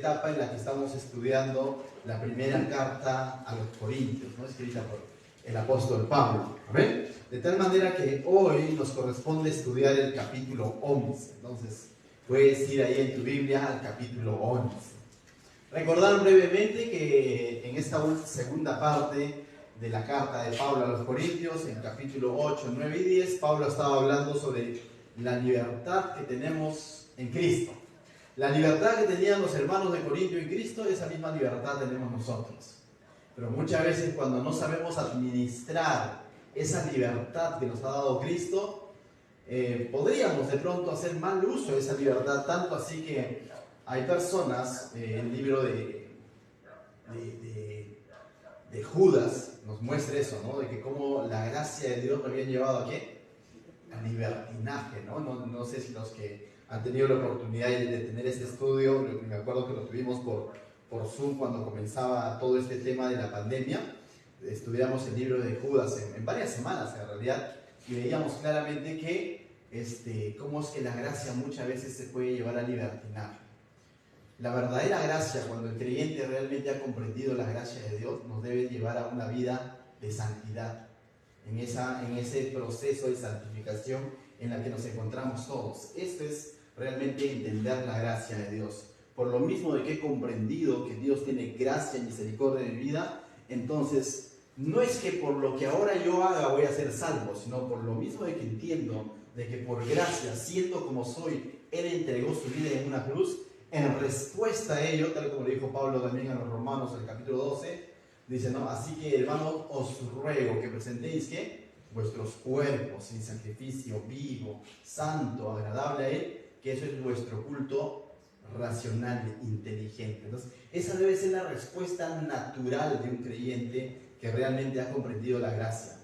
etapa en la que estamos estudiando la primera carta a los Corintios, ¿no? Escrita por el apóstol Pablo. ¿Amén? De tal manera que hoy nos corresponde estudiar el capítulo 11. Entonces, puedes ir ahí en tu Biblia al capítulo 11. Recordar brevemente que en esta segunda parte de la carta de Pablo a los Corintios, en capítulo 8, 9 y 10, Pablo estaba hablando sobre la libertad que tenemos en Cristo. La libertad que tenían los hermanos de Corintio en Cristo, esa misma libertad tenemos nosotros. Pero muchas veces cuando no sabemos administrar esa libertad que nos ha dado Cristo, podríamos de pronto hacer mal uso de esa libertad, tanto así que hay personas, el libro de Judas nos muestra eso, ¿no? De que cómo la gracia de Dios lo habían llevado a ¿qué? A libertinaje, ¿no? No sé si los que han tenido la oportunidad de tener este estudio, me acuerdo que lo tuvimos por Zoom cuando comenzaba todo este tema de la pandemia. Estudiamos el libro de Judas en varias semanas en realidad, y veíamos claramente que cómo es que la gracia muchas veces se puede llevar a libertinaje. La verdadera gracia, cuando el creyente realmente ha comprendido la gracia de Dios, nos debe llevar a una vida de santidad, en ese proceso de santificación en la que nos encontramos todos. Esto es realmente entender la gracia de Dios. Por lo mismo de que he comprendido que Dios tiene gracia y misericordia en mi vida, entonces no es que por lo que ahora yo haga voy a ser salvo, sino por lo mismo de que entiendo de que por gracia, siendo como soy, Él entregó su vida en una cruz. En respuesta a ello, tal como le dijo Pablo también a los Romanos en el capítulo 12, dice, ¿no? Así que, hermanos, os ruego que presentéis, ¿qué? Vuestros cuerpos en sacrificio vivo, santo, agradable a Él, que eso es vuestro culto racional, inteligente. Entonces, esa debe ser la respuesta natural de un creyente que realmente ha comprendido la gracia.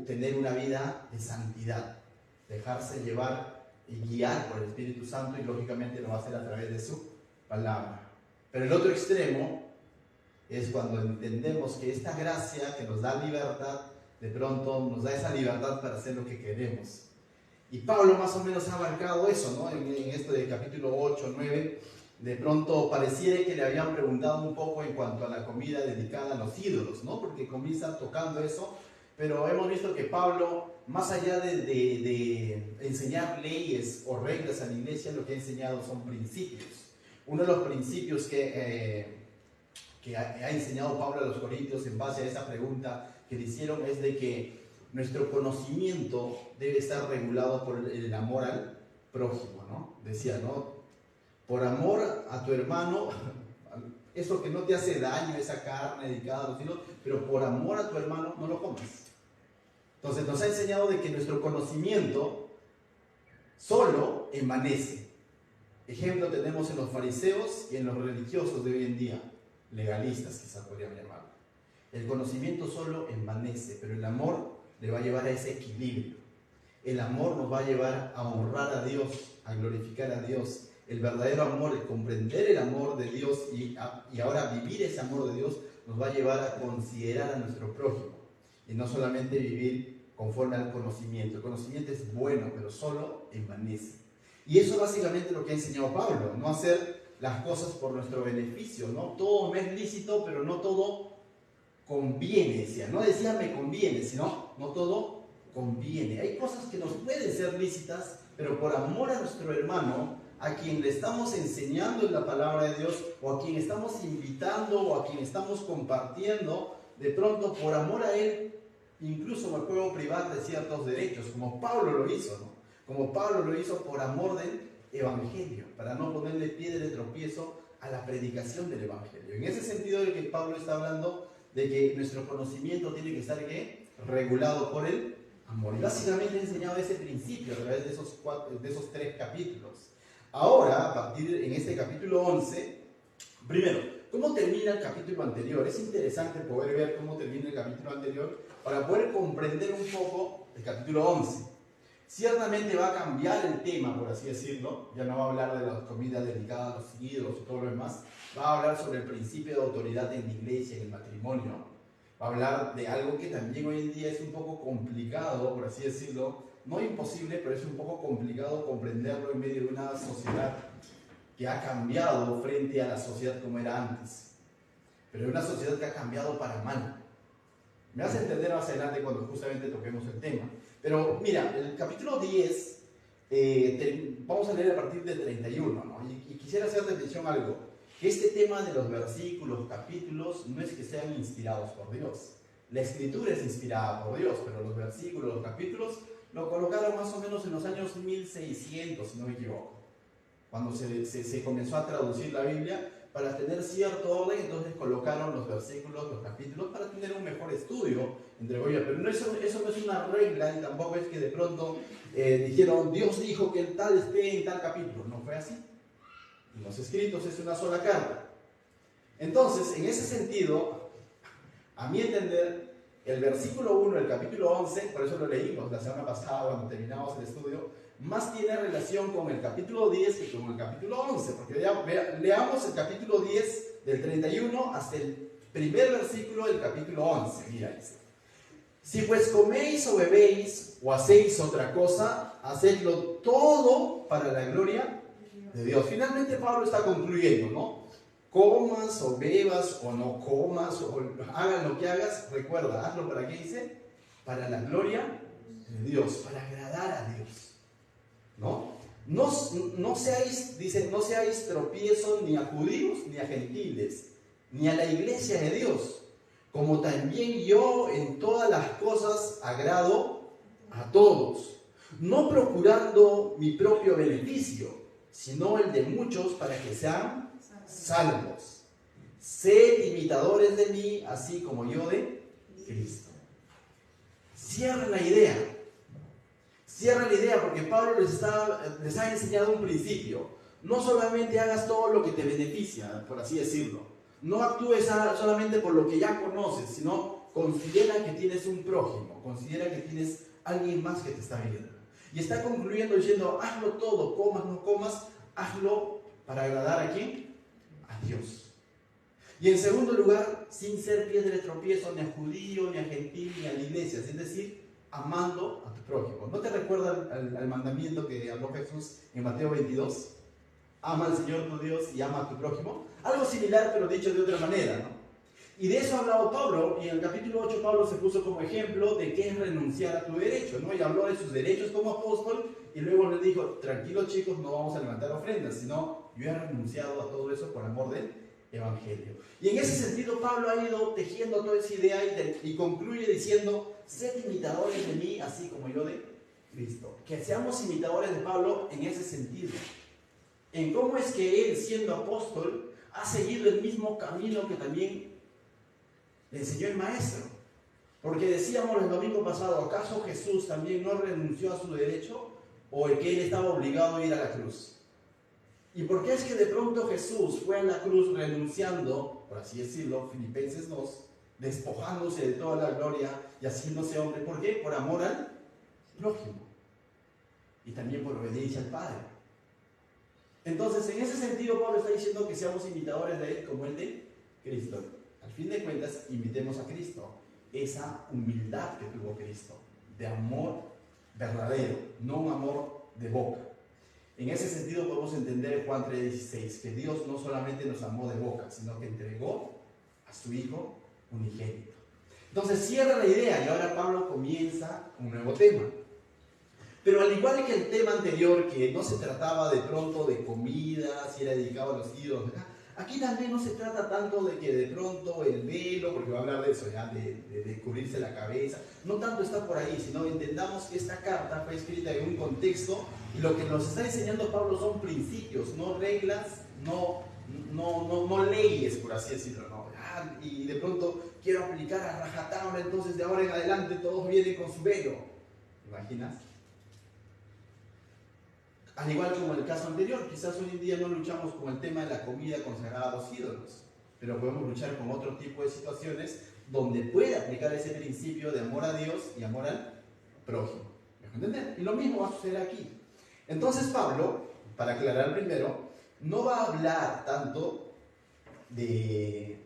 Tener una vida de santidad, dejarse llevar y guiar por el Espíritu Santo, y lógicamente lo va a hacer a través de su palabra. Pero el otro extremo es cuando entendemos que esta gracia que nos da libertad, de pronto nos da esa libertad para hacer lo que queremos. Y Pablo más o menos ha abarcado eso, ¿no? En esto del capítulo 8, 9, de pronto pareciera que le habían preguntado un poco en cuanto a la comida dedicada a los ídolos, ¿no? Porque comienza tocando eso, pero hemos visto que Pablo, más allá de enseñar leyes o reglas a la iglesia, lo que ha enseñado son principios. Uno de los principios que ha enseñado Pablo a los Corintios en base a esa pregunta que le hicieron es de que nuestro conocimiento debe estar regulado por el amor al prójimo, ¿no? Decía, ¿no? Por amor a tu hermano, eso que no te hace daño, esa carne dedicada a los ídolos, pero por amor a tu hermano no lo comas. Entonces nos ha enseñado de que nuestro conocimiento solo envanece. Ejemplo tenemos en los fariseos y en los religiosos de hoy en día, legalistas quizás podríamos llamarlo. El conocimiento solo envanece, pero el amor le va a llevar a ese equilibrio. El amor nos va a llevar a honrar a Dios, a glorificar a Dios. El verdadero amor, el comprender el amor de Dios y ahora vivir ese amor de Dios, nos va a llevar a considerar a nuestro prójimo y no solamente vivir conforme al conocimiento. El conocimiento es bueno, pero solo envanece. Y eso es básicamente lo que ha enseñado Pablo, no hacer las cosas por nuestro beneficio, ¿no? Todo me es lícito, pero no todo conviene, decía. No decía me conviene, sino no todo conviene. Hay cosas que nos pueden ser lícitas, pero por amor a nuestro hermano, a quien le estamos enseñando en la palabra de Dios, o a quien estamos invitando, o a quien estamos compartiendo, de pronto por amor a él, incluso me puedo privar de ciertos derechos, como Pablo lo hizo, ¿no? Como Pablo lo hizo por amor del evangelio, para no ponerle piedra de tropiezo a la predicación del evangelio. En ese sentido es que Pablo está hablando de que nuestro conocimiento tiene que estar ¿qué? Regulado por el amor. Y básicamente he enseñado ese principio a través de esos 3 capítulos. Ahora, a partir en este capítulo 11, primero, ¿cómo termina el capítulo anterior? Es interesante poder ver cómo termina el capítulo anterior para poder comprender un poco el capítulo 11. Ciertamente va a cambiar el tema, por así decirlo. Ya no va a hablar de las comidas dedicadas a los ídolos y todo lo demás. Va a hablar sobre el principio de autoridad en la iglesia, en el matrimonio. Va a hablar de algo que también hoy en día es un poco complicado, por así decirlo. No imposible, pero es un poco complicado comprenderlo en medio de una sociedad que ha cambiado frente a la sociedad como era antes. Pero es una sociedad que ha cambiado para mal. Me vas a entender más adelante cuando justamente toquemos el tema. Pero mira, el capítulo 10, vamos a leer a partir del 31, ¿no? Y quisiera hacerte atención a algo. Que este tema de los versículos, capítulos, no es que sean inspirados por Dios. La escritura es inspirada por Dios, pero los versículos, los capítulos, lo colocaron más o menos en los años 1600, si no me equivoco. Cuando se comenzó a traducir la Biblia, para tener cierto orden, entonces colocaron los versículos, los capítulos, para tener un mejor estudio, entre comillas. Pero eso no es una regla, y tampoco es que de pronto dijeron, Dios dijo que el tal esté en tal capítulo. No fue así. Los escritos es una sola carta. Entonces, en ese sentido, a mi entender, el versículo 1 del capítulo 11, por eso lo leímos la semana pasada cuando terminamos el estudio, más tiene relación con el capítulo 10 que con el capítulo 11, porque leamos el capítulo 10 del 31 hasta el primer versículo del capítulo 11. Mira, dice: si pues coméis o bebéis o hacéis otra cosa, hacedlo todo para la gloria de Dios. Finalmente Pablo está concluyendo, ¿no? Comas o bebas o no comas o hagas lo que hagas, recuerda, hazlo para qué dice, para la gloria de Dios, para agradar a Dios, ¿no? No seáis, dice, no seáis tropiezos ni a judíos ni a gentiles, ni a la iglesia de Dios, como también yo en todas las cosas agrado a todos, no procurando mi propio beneficio, sino el de muchos para que sean salvos. Sed imitadores de mí, así como yo de Cristo. Cierra la idea. Cierra la idea porque Pablo les ha enseñado un principio. No solamente hagas todo lo que te beneficia, por así decirlo. No actúes solamente por lo que ya conoces, sino considera que tienes un prójimo, considera que tienes alguien más que te está viendo. Y está concluyendo diciendo, hazlo todo, comas, no comas, hazlo para agradar a ¿quién? A Dios. Y en segundo lugar, sin ser piedra de tropiezo ni a judío, ni a gentil, ni a la iglesia, es decir, amando a tu prójimo. ¿No te recuerda al mandamiento que habló Jesús en Mateo 22? Ama al Señor tu Dios y ama a tu prójimo. Algo similar, pero dicho de otra manera, ¿no? Y de eso ha hablado Pablo, y en el capítulo 8 Pablo se puso como ejemplo de qué es renunciar a tu derecho, ¿no? Y habló de sus derechos como apóstol, y luego les dijo, tranquilos chicos, no vamos a levantar ofrendas, sino yo he renunciado a todo eso por amor del Evangelio. Y en ese sentido Pablo ha ido tejiendo toda esa idea y concluye diciendo, sed imitadores de mí, así como yo de Cristo. Que seamos imitadores de Pablo en ese sentido. En cómo es que él, siendo apóstol, ha seguido el mismo camino que también le enseñó el maestro. Porque decíamos el domingo pasado, ¿acaso Jesús también no renunció a su derecho? ¿O el que él estaba obligado a ir a la cruz? ¿Y por qué es que de pronto Jesús fue a la cruz renunciando, por así decirlo, Filipenses 2, despojándose de toda la gloria y haciéndose hombre? ¿Por qué? Por amor al prójimo. Y también por obediencia al Padre. Entonces, en ese sentido, Pablo está diciendo que seamos imitadores de él como el de Cristo. Al fin de cuentas, imitemos a Cristo. Esa humildad que tuvo Cristo, de amor verdadero, no un amor de boca. En ese sentido podemos entender Juan 3:16, que Dios no solamente nos amó de boca, sino que entregó a su Hijo unigénito. Entonces cierra la idea y ahora Pablo comienza un nuevo tema. Pero al igual que el tema anterior, que no se trataba de pronto de comida, si era dedicado a los ídolos, aquí también no se trata tanto de que de pronto el velo, porque va a hablar de eso ya, de cubrirse la cabeza, no tanto está por ahí, sino entendamos que esta carta fue escrita en un contexto y lo que nos está enseñando Pablo son principios, no reglas, no leyes, por así decirlo, ¿no? Y de pronto quiero aplicar a rajatabla, entonces de ahora en adelante todos vienen con su velo. ¿Te imaginas? Al igual como en el caso anterior, quizás hoy en día no luchamos con el tema de la comida consagrada a los ídolos, pero podemos luchar con otro tipo de situaciones donde puede aplicar ese principio de amor a Dios y amor al prójimo. ¿Me entender? Y lo mismo va a suceder aquí. Entonces Pablo, para aclarar primero, no va a hablar tanto de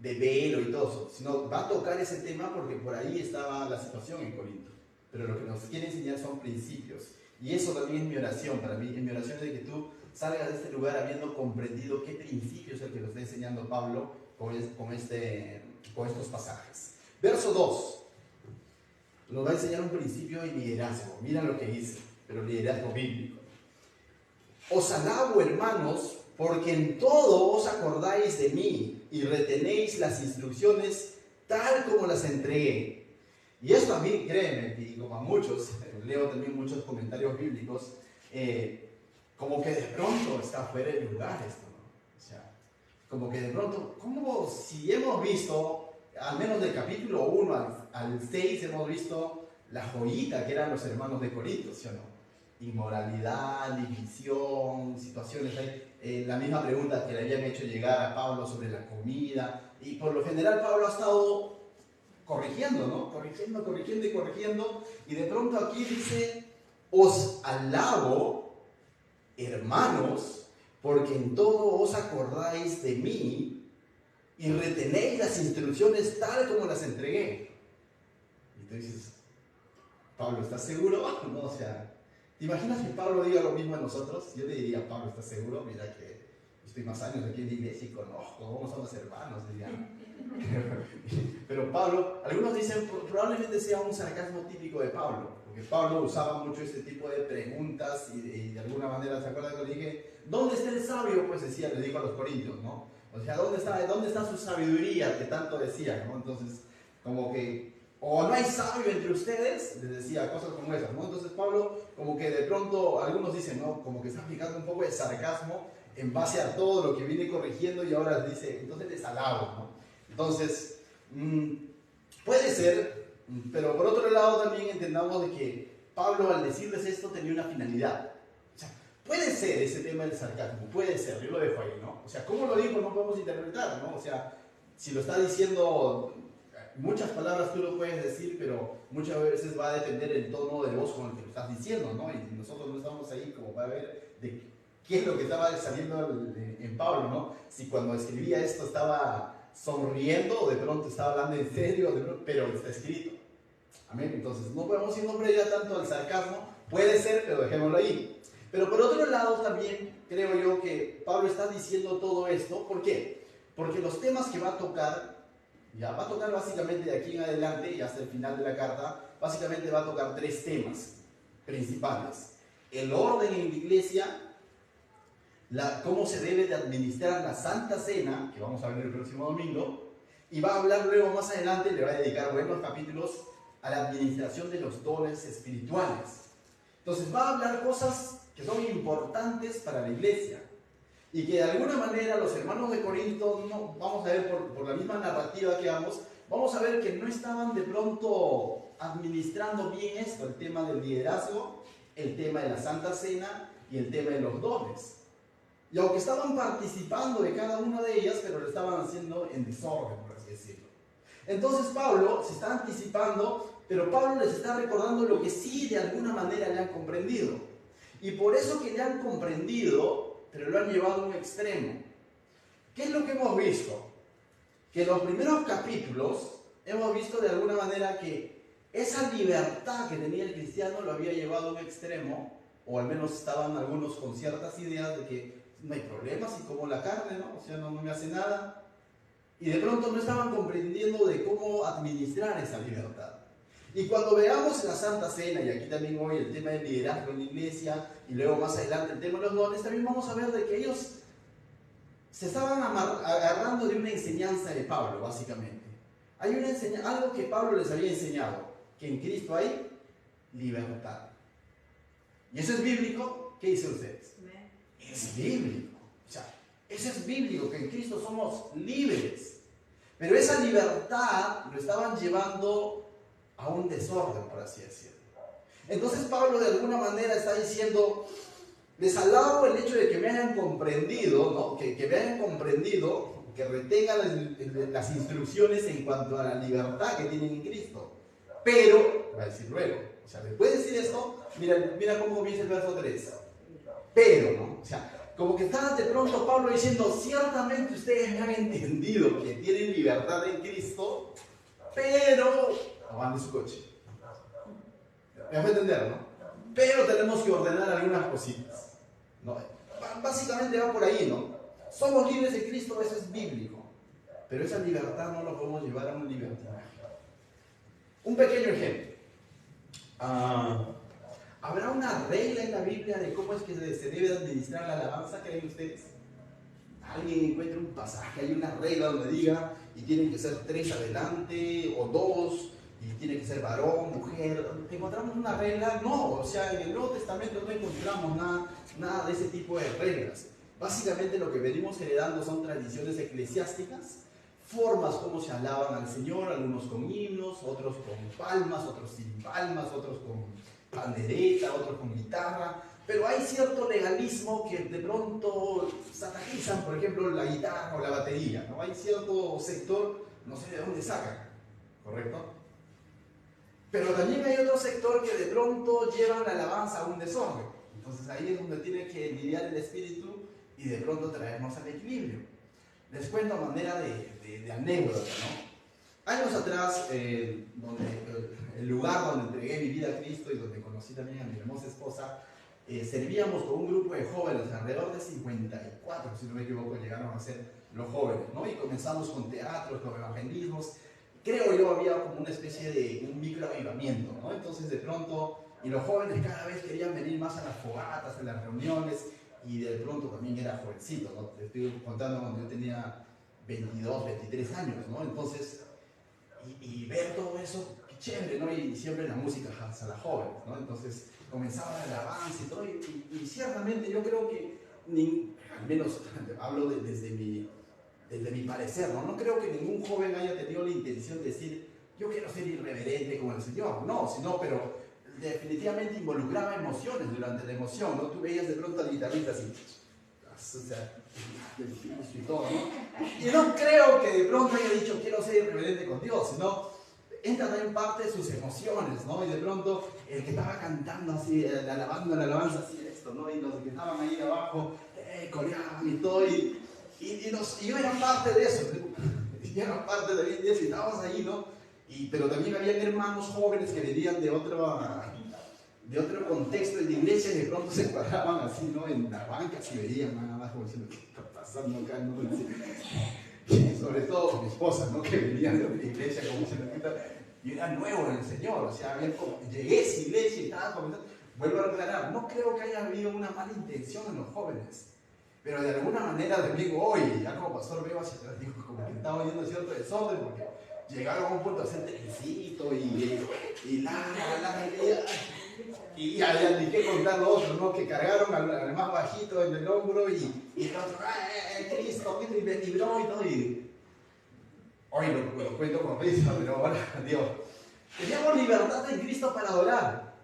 velo y todo eso, sino va a tocar ese tema porque por ahí estaba la situación en Corinto. Pero lo que nos quiere enseñar son principios. Y eso también es mi oración para mí. En mi oración es de que tú salga de este lugar habiendo comprendido qué principio es el que nos está enseñando Pablo con estos pasajes. Verso 2. Nos va a enseñar un principio de liderazgo. Mira lo que dice, pero liderazgo bíblico. Os alabo, hermanos, porque en todo os acordáis de mí y retenéis las instrucciones tal como las entregué. Y esto a mí, créeme, y como a muchos, leo también muchos comentarios bíblicos, como que de pronto está fuera de lugar esto, ¿no? O sea, como que de pronto, como si hemos visto, al menos del capítulo 1 al 6, hemos visto la joyita que eran los hermanos de Corinto, ¿sí o no? Inmoralidad, división, situaciones ahí. La misma pregunta que le habían hecho llegar a Pablo sobre la comida. Y por lo general Pablo ha estado corrigiendo, ¿no? Corrigiendo. Y de pronto aquí dice, os alabo, hermanos, porque en todo os acordáis de mí y retenéis las instrucciones tal como las entregué. Y tú dices, Pablo, ¿estás seguro? No, o sea, ¿te imaginas que Pablo diga lo mismo a nosotros? Yo le diría, Pablo, ¿estás seguro? Mira que estoy más años aquí en la iglesia y conozco, cómo son los hermanos, dirían. Pero Pablo, algunos dicen, probablemente sea un sarcasmo típico de Pablo, porque Pablo usaba mucho este tipo de preguntas y de alguna manera, ¿se acuerdan que le dije? ¿Dónde está el sabio? Pues decía, le dijo a los corintios, ¿no? O sea, ¿dónde está su sabiduría que tanto decía, ¿no? Entonces, como que, o no hay sabio entre ustedes, les decía cosas como esas, ¿no? Entonces Pablo, como que de pronto, algunos dicen, ¿no? Como que está aplicando un poco de sarcasmo en base a todo lo que viene corrigiendo y ahora dice, entonces les alabo, ¿no? Entonces, puede ser, pero por otro lado también entendamos de que Pablo al decirles esto tenía una finalidad. O sea, puede ser ese tema del sarcasmo, puede ser, yo lo dejo ahí, ¿no? O sea, ¿cómo lo dijo? No podemos interpretar, ¿no? O sea, si lo está diciendo, muchas palabras tú lo puedes decir, pero muchas veces va a depender el tono de voz con el que lo estás diciendo, ¿no? Y nosotros no estamos ahí como para ver de qué es lo que estaba saliendo en Pablo, ¿no? Si cuando escribía esto estaba sonriendo o de pronto estaba hablando en serio, pero está escrito. Amén. Entonces no podemos ir nombre ya tanto al sarcasmo, puede ser, pero dejémoslo ahí. Pero por otro lado también creo yo que Pablo está diciendo todo esto, ¿por qué? Porque los temas que va a tocar, ya va a tocar básicamente de aquí en adelante y hasta el final de la carta, básicamente va a tocar 3 temas principales: el orden en la iglesia, cómo se debe de administrar la Santa Cena, que vamos a ver el próximo domingo, y va a hablar luego más adelante, le va a dedicar buenos capítulos a la administración de los dones espirituales. Entonces va a hablar cosas que son importantes para la iglesia y que de alguna manera los hermanos de Corinto, no, vamos a ver por la misma narrativa que vamos a ver que no estaban de pronto administrando bien esto, el tema del liderazgo, el tema de la Santa Cena y el tema de los dones. Y aunque estaban participando de cada una de ellas, pero lo estaban haciendo en desorden, por así decirlo. Entonces Pablo se está anticipando, pero Pablo les está recordando lo que sí de alguna manera le han comprendido. Y por eso que le han comprendido, pero lo han llevado a un extremo. ¿Qué es lo que hemos visto? Que en los primeros capítulos hemos visto de alguna manera que esa libertad que tenía el cristiano lo había llevado a un extremo, o al menos estaban algunos con ciertas ideas de que no hay problema si como la carne, ¿no? O sea, no me hace nada. Y de pronto no estaban comprendiendo de cómo administrar esa libertad. Y cuando veamos la Santa Cena, y aquí también hoy el tema del liderazgo en la iglesia, y luego más adelante el tema de los dones, también vamos a ver de que ellos se estaban agarrando de una enseñanza de Pablo, básicamente. Hay algo que Pablo les había enseñado, que en Cristo hay libertad. ¿Y eso es bíblico? ¿Qué dicen ustedes? Es bíblico. O sea, eso es bíblico, que en Cristo somos libres. Pero esa libertad lo estaban llevando a un desorden, por así decirlo. Entonces Pablo de alguna manera está diciendo, les alabo el hecho de que me hayan comprendido, ¿no? que me hayan comprendido, que retengan las instrucciones en cuanto a la libertad que tienen en Cristo. Pero, va a decir luego, o sea, después de decir esto, mira cómo comienza el verso 3. Pero, ¿no? O sea, como que está de pronto Pablo diciendo, ciertamente ustedes me han entendido que tienen libertad en Cristo, pero no van de su coche. Me va a entender, ¿no? Pero tenemos que ordenar algunas cositas, ¿no? Básicamente va por ahí, ¿no? Somos libres en Cristo, eso es bíblico. Pero esa libertad no lo podemos llevar a un libertinaje. Un pequeño ejemplo. ¿Habrá una regla en la Biblia de cómo es que se debe administrar la alabanza? ¿Creen ustedes? Alguien encuentra un pasaje, hay una regla donde diga, y tienen que ser 3 adelante, o 2, y tiene que ser varón, mujer. ¿Encontramos una regla? No, o sea, en el Nuevo Testamento no encontramos nada de ese tipo de reglas. Básicamente lo que venimos heredando son tradiciones eclesiásticas, formas como se alaban al Señor, algunos con himnos, otros con palmas, otros sin palmas, otros con pandereta, otros con guitarra, pero hay cierto legalismo que de pronto satanizan, por ejemplo, la guitarra o la batería, ¿no? Hay cierto sector, no sé de dónde sacan, ¿correcto? Pero también hay otro sector que de pronto llevan la alabanza a un desorden. Entonces ahí es donde tiene que lidiar el espíritu y de pronto traernos al equilibrio. Les cuento a manera de anécdota, ¿no? Años atrás, el lugar donde entregué mi vida a Cristo y donde conocí también a mi hermosa esposa, servíamos con un grupo de jóvenes, alrededor de 54, si no me equivoco, llegaron a ser los jóvenes, ¿no? Y comenzamos con teatros, con evangelismos. Creo yo había como una especie de un microavivamiento, ¿no? Entonces de pronto, y los jóvenes cada vez querían venir más a las fogatas, a las reuniones, y de pronto también era jovencito, ¿no? Te estoy contando cuando yo tenía 22, 23 años, ¿no? Entonces, y ver todo eso, qué chévere, ¿no? Y siempre la música a las jóvenes, ¿no? Entonces comenzaba el avance y todo, y ciertamente yo creo que, al menos hablo desde mi parecer, ¿no? No creo que ningún joven haya tenido la intención de decir, yo quiero ser irreverente como el Señor, no, sino, pero definitivamente involucraba emociones durante la emoción, ¿no? Tú veías de pronto al guitarrista así, o sea, del piso y todo, ¿no? Y no creo que de pronto haya dicho, quiero ser irreverente con Dios, sino entra también parte de sus emociones, ¿no? Y de pronto el que estaba cantando así, la alabanza así, esto, ¿no? Y los que estaban ahí abajo, coreaban y todo, y yo era parte de eso, yo era parte de eso, y estábamos ahí, ¿no? Pero también había hermanos jóvenes que venían de otro contexto de la iglesia y de pronto se paraban así, ¿no? En la banca y veían nada más como diciendo, ¿qué está pasando acá? ¿No? Y sobre todo mi esposa, ¿no? Que venía de otra iglesia como diciendo, yo era nuevo en el Señor, o sea, llegué a esa iglesia y estaba comenzando. Vuelvo a aclarar, no creo que haya habido una mala intención en los jóvenes, pero de alguna manera también hoy, ya como pastor veo hacia atrás, digo, como que estaba viendo cierto desorden, porque llegaron a un punto de hacer trencito y ya ni qué contar lo otro, ¿no? Que cargaron al más bajito en el hombro y el otro, Cristo, me libró y todo. Y hoy lo cuento con risa, pero ahora, Dios, teníamos libertad en Cristo para adorar,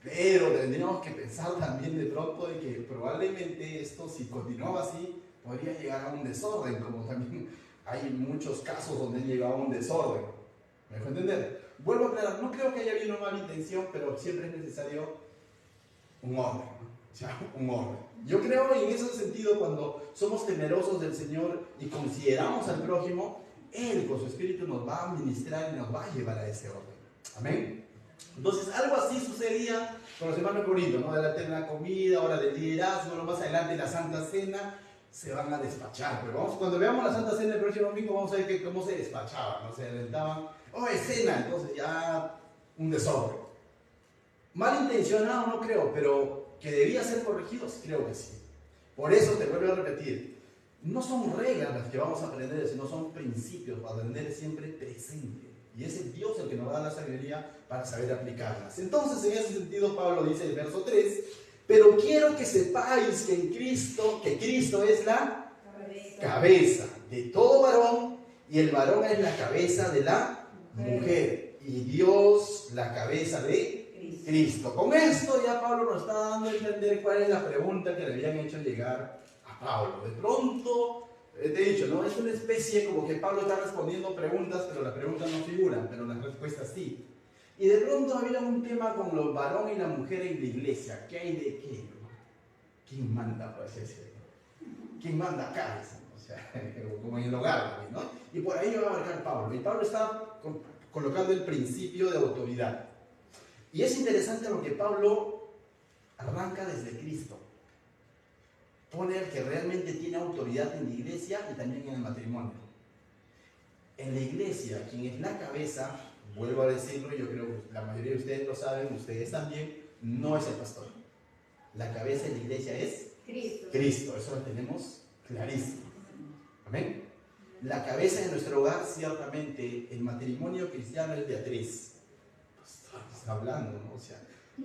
pero tendríamos que pensar también de pronto de que probablemente esto, si continuaba así, podría llegar a un desorden, como también hay muchos casos donde llegaba a un desorden. ¿Me dejó entender? Vuelvo a aclarar, no creo que haya habido una mala intención, pero siempre es necesario un orden, ¿no? O sea, un orden. Yo creo en ese sentido, cuando somos temerosos del Señor y consideramos al prójimo, Él con su Espíritu nos va a administrar y nos va a llevar a ese orden. Amén. Entonces, algo así sucedía con los hermanos Corintios, ¿no? De la comida, hora del liderazgo, más adelante la Santa Cena, se van a despachar. Pero cuando veamos la Santa Cena el próximo domingo, vamos a ver cómo se despachaban, ¿no? Se adelantaban, es cena, entonces ya un desorden. Malintencionado no creo, pero que debía ser corregido, creo que sí. Por eso te vuelvo a repetir, no son reglas las que vamos a aprender, sino son principios para tener siempre presente. Y es el Dios el que nos da la sabiduría para saber aplicarlas. Entonces, en ese sentido, Pablo dice en el verso 3, pero quiero que sepáis que Cristo es la cabeza de todo varón, y el varón es la cabeza de la mujer, y Dios la cabeza de Cristo. Con esto ya Pablo nos está dando a entender cuál es la pregunta que le habían hecho llegar a Pablo. De pronto, te he dicho, ¿no? Es una especie como que Pablo está respondiendo preguntas, pero las preguntas no figuran, pero las respuestas sí. Y de pronto había un tema con los varones y la mujer en la iglesia. ¿Qué hay de qué? ¿Quién manda, por así decirlo? ¿Quién manda acá? O sea, como en el hogar, ¿no? Y por ahí va a abarcar Pablo. Y Pablo está colocando el principio de autoridad. Y es interesante porque Pablo arranca desde Cristo. pone al que realmente tiene autoridad en la iglesia y también en el matrimonio. En la iglesia, quien es la cabeza, vuelvo a decirlo, yo creo que la mayoría de ustedes lo saben, ustedes también, no es el pastor. La cabeza de la iglesia es Cristo, eso lo tenemos clarísimo. Amén. La cabeza de nuestro hogar, ciertamente, el matrimonio cristiano es de a tres. Está hablando, ¿no? O sea,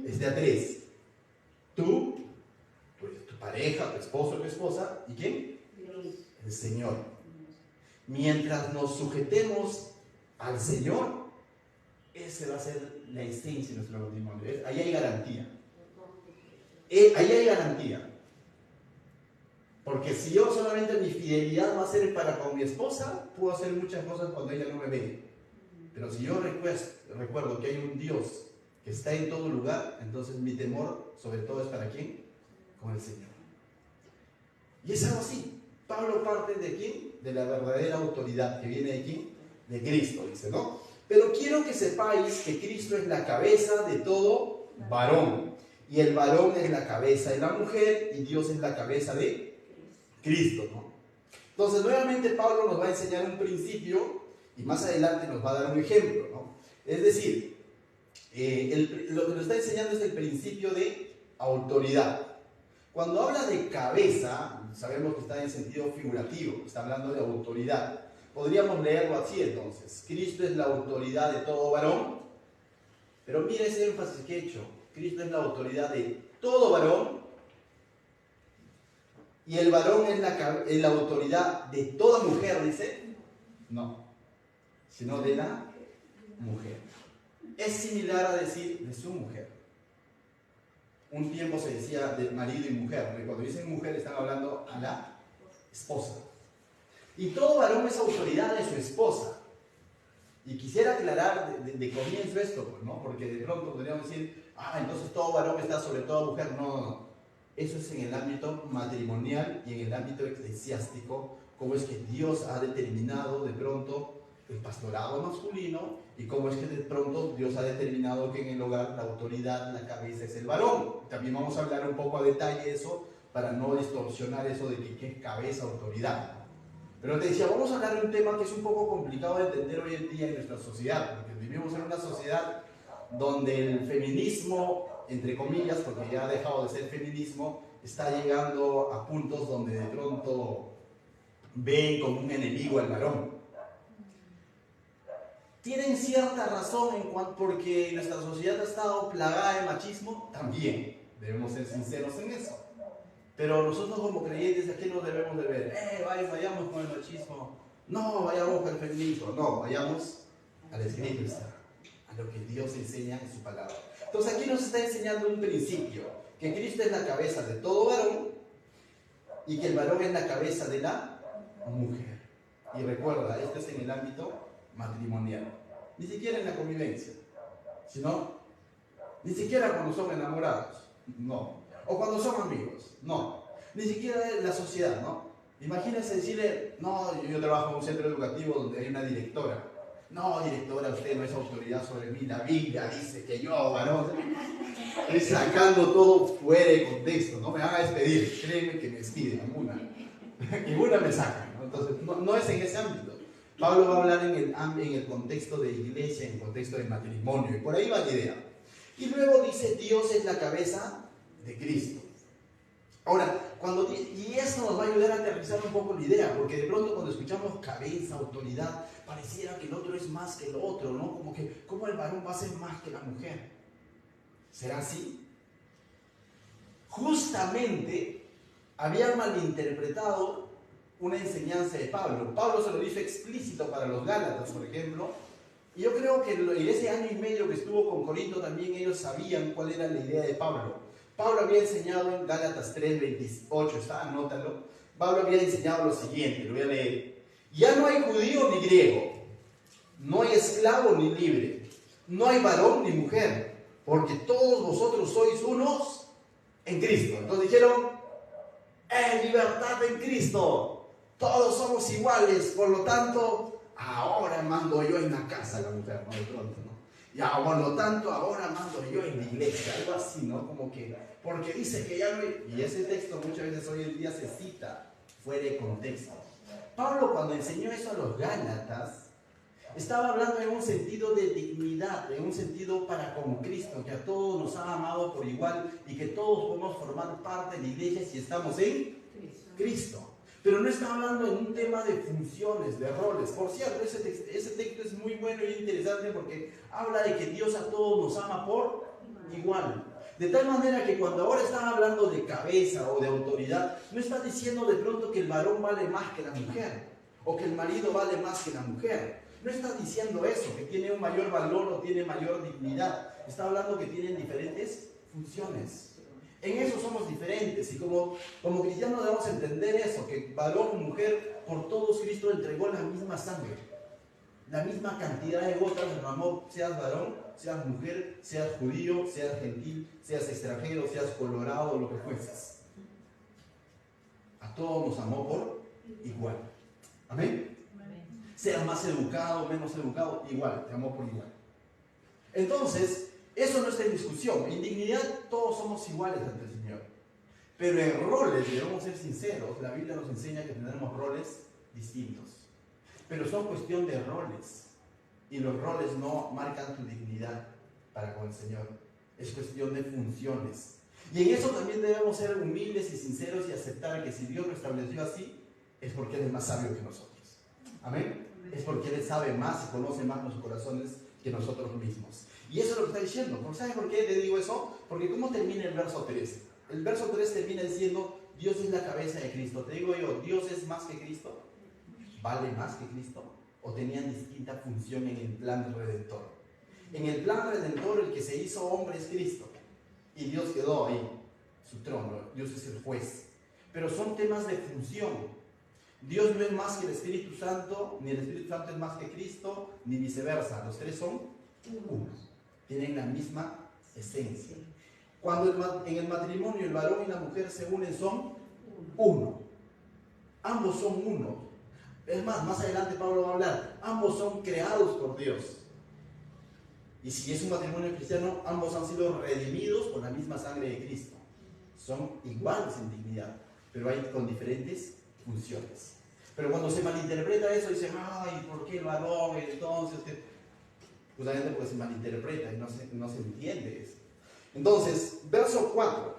es de a tres. Tú, pues, tu pareja, tu esposo, tu esposa, ¿y quién? El Señor. Mientras nos sujetemos al Señor, esa va a ser la esencia de nuestro matrimonio. Ahí hay garantía. Ahí hay garantía. Porque si yo solamente mi fidelidad va a ser para con mi esposa, puedo hacer muchas cosas cuando ella no me ve. Pero si yo recuerdo que hay un Dios que está en todo lugar, entonces mi temor sobre todo es ¿para quién? Con el Señor. Y es algo así. Pablo parte de quién? De la verdadera autoridad que viene de quién? De Cristo, dice, ¿no? Pero quiero que sepáis que Cristo es la cabeza de todo varón. Y el varón es la cabeza de la mujer y Dios es la cabeza de Cristo, ¿no? Entonces, nuevamente Pablo nos va a enseñar un principio y más adelante nos va a dar un ejemplo, ¿no? Es decir, lo que nos está enseñando es el principio de autoridad. Cuando habla de cabeza, sabemos que está en sentido figurativo, está hablando de autoridad. Podríamos leerlo así entonces: Cristo es la autoridad de todo varón, pero mira ese énfasis que he hecho: Cristo es la autoridad de todo varón, y el varón es la autoridad de toda mujer, dice. No, sino de la mujer. Es similar a decir de su mujer. Un tiempo se decía de marido y mujer, porque cuando dicen mujer están hablando a la esposa. Y todo varón es autoridad de su esposa. Y quisiera aclarar de comienzo esto, pues, ¿no? Porque de pronto podríamos decir, entonces todo varón está sobre toda mujer. No. Eso es en el ámbito matrimonial y en el ámbito eclesiástico, cómo es que Dios ha determinado de pronto el pastorado masculino y cómo es que de pronto Dios ha determinado que en el hogar la autoridad, la cabeza es el varón. También vamos a hablar un poco a detalle de eso para no distorsionar eso de que es cabeza, autoridad. Pero te decía, vamos a hablar de un tema que es un poco complicado de entender hoy en día en nuestra sociedad, porque vivimos en una sociedad donde el feminismo, entre comillas, porque ya ha dejado de ser feminismo, está llegando a puntos donde de pronto ven como un enemigo al varón. Tienen cierta razón porque nuestra sociedad ha estado plagada de machismo, también, debemos ser sinceros en eso. Pero nosotros como creyentes, ¿a qué nos debemos de ver? Vayamos con el machismo, no vayamos con el feminismo, no, vayamos al Espíritu Santo, a lo que Dios enseña en su palabra. Entonces aquí nos está enseñando un principio, que Cristo es la cabeza de todo varón y que el varón es la cabeza de la mujer. Y recuerda, esto es en el ámbito matrimonial, ni siquiera en la convivencia, sino ni siquiera cuando son enamorados, no, o cuando son amigos, no, ni siquiera en la sociedad, ¿no? Imagínense decirle, no, yo trabajo en un centro educativo donde hay una directora. No, directora, usted no es autoridad sobre mí, la Biblia dice que yo, varón, estoy sacando todo fuera de contexto, no me van a despedir, créeme que me despiden, ninguna me sacan, ¿no? Entonces, no es en ese ámbito. Pablo va a hablar en el contexto de iglesia, en el contexto de matrimonio, y por ahí va la idea. Y luego dice, Dios es la cabeza de Cristo. Ahora, y esto nos va a ayudar a aterrizar un poco la idea, porque de pronto cuando escuchamos cabeza, autoridad, pareciera que el otro es más que el otro, ¿no? Como que, ¿cómo el varón va a ser más que la mujer? ¿Será así? Justamente, habían malinterpretado una enseñanza de Pablo. Pablo se lo dice explícito para los Gálatas, por ejemplo, y yo creo que en ese año y medio que estuvo con Corinto también ellos sabían cuál era la idea de Pablo. Pablo había enseñado en Gálatas 3:28, anótalo. Pablo había enseñado lo siguiente, lo voy a leer. Ya no hay judío ni griego, no hay esclavo ni libre, no hay varón ni mujer, porque todos vosotros sois unos en Cristo. Entonces dijeron, libertad en Cristo, todos somos iguales, por lo tanto, ahora mando yo en la casa a la mujer, ¿no? De pronto, ¿no? Ya, por lo tanto, ahora mando yo en la iglesia, algo así, ¿no? Como que, porque dice que ya no hay... Y ese texto muchas veces hoy en día se cita fuera de contexto. Pablo, cuando enseñó eso a los Gálatas, estaba hablando en un sentido de dignidad, en un sentido para con Cristo, que a todos nos ha amado por igual y que todos podemos formar parte de la iglesia si estamos en Cristo. Pero no está hablando en un tema de funciones, de roles. Por cierto, ese texto es muy bueno y interesante porque habla de que Dios a todos nos ama por igual. De tal manera que cuando ahora están hablando de cabeza o de autoridad, no está diciendo de pronto que el varón vale más que la mujer o que el marido vale más que la mujer. No está diciendo eso, que tiene un mayor valor o tiene mayor dignidad. Está hablando que tienen diferentes funciones. En eso somos diferentes y como cristianos debemos entender eso, que varón o mujer, por todos Cristo entregó la misma sangre, la misma cantidad de gotas derramó, seas varón, seas mujer, seas judío, seas gentil, seas extranjero, seas colorado, lo que fueses. A todos nos amó por igual. Amén. Seas más educado, menos educado, igual, te amó por igual. Entonces, eso no está en discusión. En dignidad todos somos iguales ante el Señor. Pero en roles, debemos ser sinceros, la Biblia nos enseña que tenemos roles distintos. Pero son cuestión de roles. Y los roles no marcan tu dignidad para con el Señor. Es cuestión de funciones. Y en eso también debemos ser humildes y sinceros y aceptar que si Dios lo estableció así, es porque Él es más sabio que nosotros. Amén. Es porque Él sabe más y conoce más nuestros corazones que nosotros mismos. Y eso es lo que está diciendo. ¿Sabes por qué te digo eso? Porque ¿cómo termina el verso 3? El verso 3 termina diciendo, Dios es la cabeza de Cristo. Te digo yo, ¿Dios es más que Cristo? ¿Vale más que Cristo? ¿O tenían distinta función en el plan redentor? En el plan redentor el que se hizo hombre es Cristo. Y Dios quedó ahí, su trono. Dios es el juez. Pero son temas de función. Dios no es más que el Espíritu Santo, ni el Espíritu Santo es más que Cristo, ni viceversa. Los tres son uno. Tienen la misma esencia. Cuando en el matrimonio el varón y la mujer se unen son uno. Ambos son uno. Es más adelante Pablo va a hablar, ambos son creados por Dios. Y si es un matrimonio cristiano, ambos han sido redimidos por la misma sangre de Cristo. Son iguales en dignidad, pero hay con diferentes funciones. Pero cuando se malinterpreta eso, dicen, ay, ¿por qué el varón? Entonces, justamente porque se malinterpreta y no se entiende eso. Entonces, verso 4.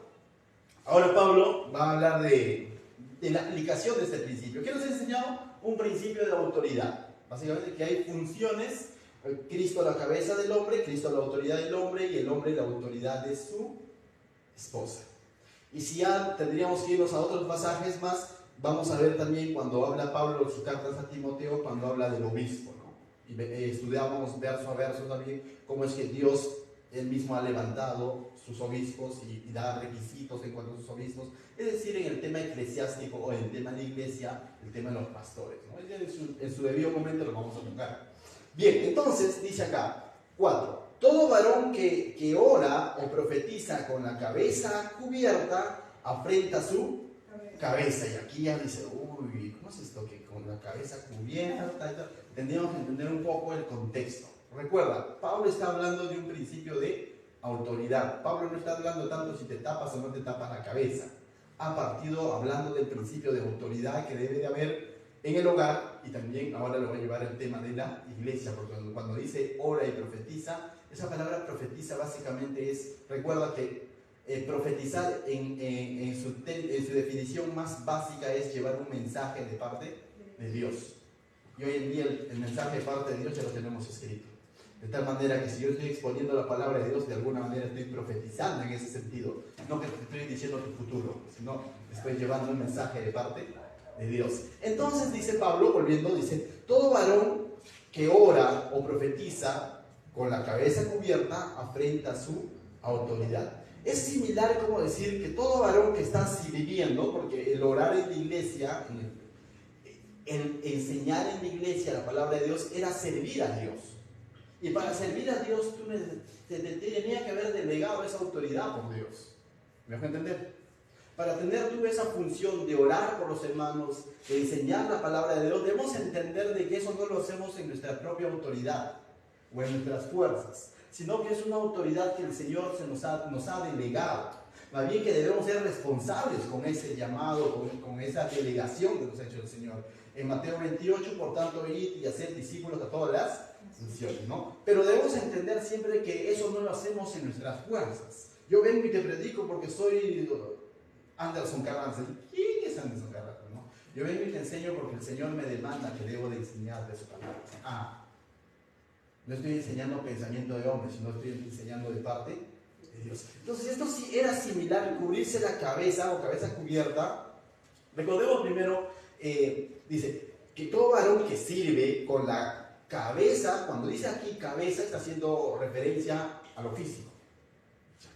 Ahora Pablo va a hablar de la aplicación de este principio. ¿Qué nos ha enseñado? Un principio de autoridad. Básicamente que hay funciones. Cristo la cabeza del hombre, Cristo la autoridad del hombre y el hombre la autoridad de su esposa. Y si ya tendríamos que irnos a otros pasajes más, vamos a ver también cuando habla Pablo en sus cartas a Timoteo, cuando habla del obispo, ¿no? Y estudiamos verso a verso también cómo es que Dios Él mismo ha levantado sus obispos y da requisitos en cuanto a sus obispos, es decir, en el tema eclesiástico o en el tema de la iglesia, el tema de los pastores, ¿no? En su debido momento lo vamos a tocar. Bien, entonces dice acá, 4. Todo varón que ora o profetiza con la cabeza cubierta afrenta su cabeza. Y aquí ya dice, uy, ¿cómo es esto? Que con la cabeza cubierta, tendríamos que entender un poco el contexto. Recuerda, Pablo está hablando de un principio de autoridad. Pablo no está hablando tanto si te tapas o no te tapas la cabeza. Ha partido hablando del principio de autoridad que debe de haber en el hogar, y también ahora lo voy a llevar al tema de la iglesia, porque cuando dice ora y profetiza, esa palabra profetiza básicamente es, recuerda que profetizar en su definición más básica es llevar un mensaje de parte de Dios. Y hoy en día el mensaje de parte de Dios ya lo tenemos escrito. De tal manera que si yo estoy exponiendo la palabra de Dios, de alguna manera estoy profetizando en ese sentido. No que te estoy diciendo tu futuro, sino estoy llevando un mensaje de parte de Dios. Entonces dice Pablo, volviendo, dice, todo varón que ora o profetiza con la cabeza cubierta afrenta su autoridad. Es similar como decir que todo varón que está sirviendo, porque el orar en la iglesia, el enseñar en la iglesia la palabra de Dios era servir a Dios. Y para servir a Dios tú tenía que haber delegado esa autoridad por Dios. ¿Me dejo entender? Para tener tú esa función de orar por los hermanos, de enseñar la palabra de Dios, debemos entender de que eso no lo hacemos en nuestra propia autoridad o en nuestras fuerzas. sino que es una autoridad que el Señor nos ha delegado. Más bien que debemos ser responsables con ese llamado, con esa delegación que nos ha hecho el Señor. En Mateo 28, por tanto, id y hacer discípulos a todas las naciones, ¿no? Pero debemos entender siempre que eso no lo hacemos en nuestras fuerzas. Yo vengo y te predico porque soy Anderson Carranza. ¿Quién es Anderson Carranza? ¿No? Yo vengo y te enseño porque el Señor me demanda que debo de enseñar de su palabra. No estoy enseñando pensamiento de hombre, sino estoy enseñando de parte de Dios. Entonces esto sí era similar, cubrirse la cabeza o cabeza cubierta. Recordemos primero, dice, que todo varón que sirve con la cabeza, cuando dice aquí cabeza, está haciendo referencia a lo físico.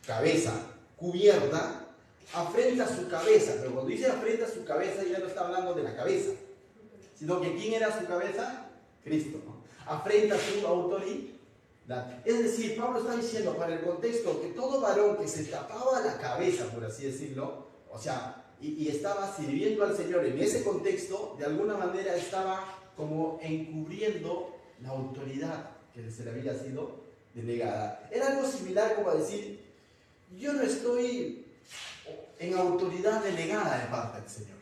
Cabeza cubierta, afrenta su cabeza, pero cuando dice afrenta su cabeza ya no está hablando de la cabeza, sino que ¿quién era su cabeza? Cristo, ¿no? Afrenta su autoridad. Es decir, Pablo está diciendo para el contexto que todo varón que se tapaba la cabeza, por así decirlo, o sea, y estaba sirviendo al Señor en ese contexto, de alguna manera estaba como encubriendo la autoridad que se le había sido delegada. Era algo similar como a decir, yo no estoy en autoridad delegada de parte del Señor,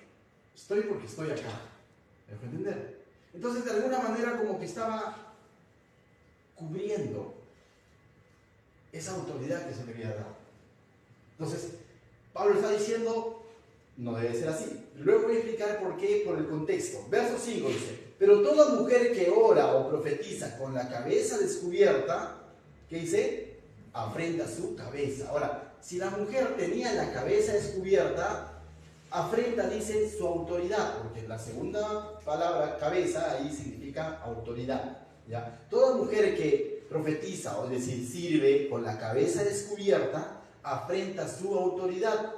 estoy porque estoy acá. ¿Me dejo entender? Entonces, de alguna manera, como que estaba cubriendo esa autoridad que se le había dado. Entonces, Pablo está diciendo, no debe ser así. Luego voy a explicar por qué, por el contexto. Verso 5 dice, pero toda mujer que ora o profetiza con la cabeza descubierta, ¿qué dice? Afrenta su cabeza. Ahora, si la mujer tenía la cabeza descubierta, afrenta, dice, su autoridad, porque la segunda palabra, cabeza, ahí significa autoridad, ¿ya? Toda mujer que profetiza, o es decir, sirve con la cabeza descubierta, afrenta su autoridad,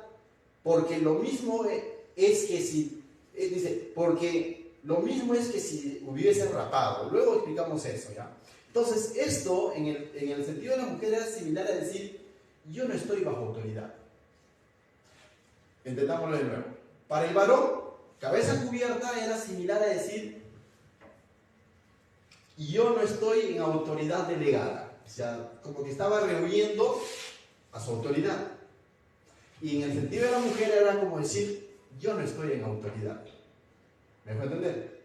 porque lo mismo es que si, dice, porque lo mismo es que si hubiese rapado. Luego explicamos eso, ¿ya? Entonces, esto, en el sentido de la mujer, era similar a decir, yo no estoy bajo autoridad. Entendámoslo de nuevo. Para el varón, cabeza cubierta era similar a decir, yo no estoy en autoridad delegada. O sea, como que estaba rehuyendo a su autoridad. Y en el sentido de la mujer era como decir, yo no estoy en autoridad. ¿Me dejo entender?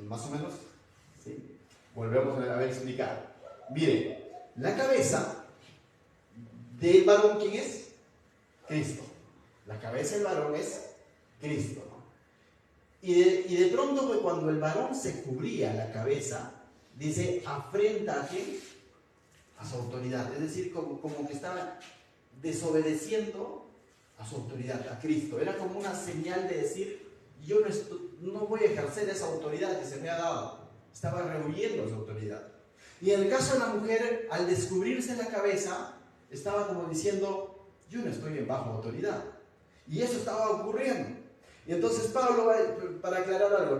Más o menos, ¿sí? Volvemos a ver explicar. Miren, la cabeza del varón, ¿quién es? Cristo. La cabeza del varón es Cristo, ¿no? Y de pronto, pues, cuando el varón se cubría la cabeza, dice, afrenta a ¿quién? A su autoridad. Es decir, como que estaba desobedeciendo a su autoridad, a Cristo. Era como una señal de decir, yo no voy a ejercer esa autoridad que se me ha dado. Estaba rehuyendo su autoridad. Y en el caso de la mujer, al descubrirse la cabeza, estaba como diciendo, yo no estoy en bajo autoridad. Y eso estaba ocurriendo. Y entonces Pablo, para aclarar algo,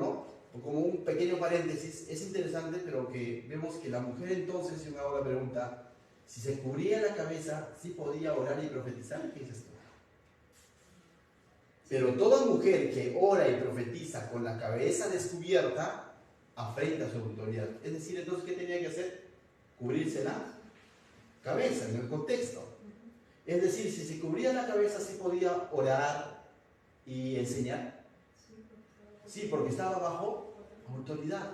¿no? Como un pequeño paréntesis, es interesante, pero que vemos que la mujer entonces, si uno hago la pregunta, si se cubría la cabeza, ¿sí podía orar y profetizar? ¿Qué dices tú? Pero toda mujer que ora y profetiza con la cabeza descubierta, afrenta su autoridad. Es decir, entonces, ¿qué tenía que hacer? Cubrirse la cabeza, en el contexto. Es decir, si se cubría la cabeza, ¿sí podía orar y enseñar? Sí, porque estaba bajo autoridad.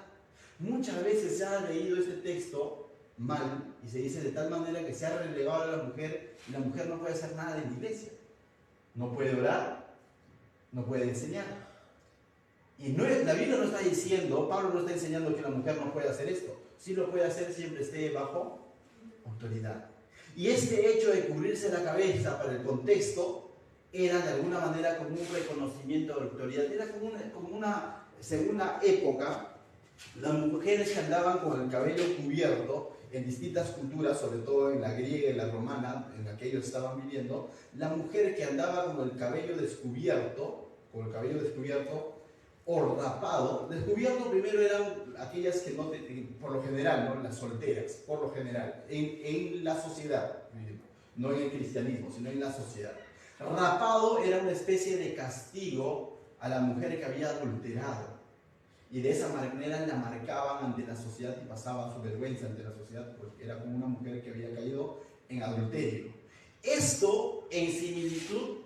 Muchas veces se ha leído este texto mal y se dice de tal manera que se ha relegado a la mujer y la mujer no puede hacer nada en la iglesia. No puede orar, no puede enseñar. Y la Biblia no está diciendo, Pablo no está enseñando que la mujer no puede hacer esto. Sí lo puede hacer siempre esté bajo autoridad. Y este hecho de cubrirse la cabeza para el contexto era de alguna manera como un reconocimiento de autoridad. Era como una segunda época, las mujeres que andaban con el cabello cubierto en distintas culturas, sobre todo en la griega y la romana, en la que ellos estaban viviendo, la mujer que andaba con el cabello descubierto, o rapado. Descubierto primero eran aquellas que no, por lo general, ¿no? Las solteras, por lo general, en la sociedad, no en el cristianismo, sino en la sociedad. Rapado era una especie de castigo a la mujer que había adulterado. y de esa manera la marcaban ante la sociedad y pasaba su vergüenza ante la sociedad porque era como una mujer que había caído en adulterio. Esto en similitud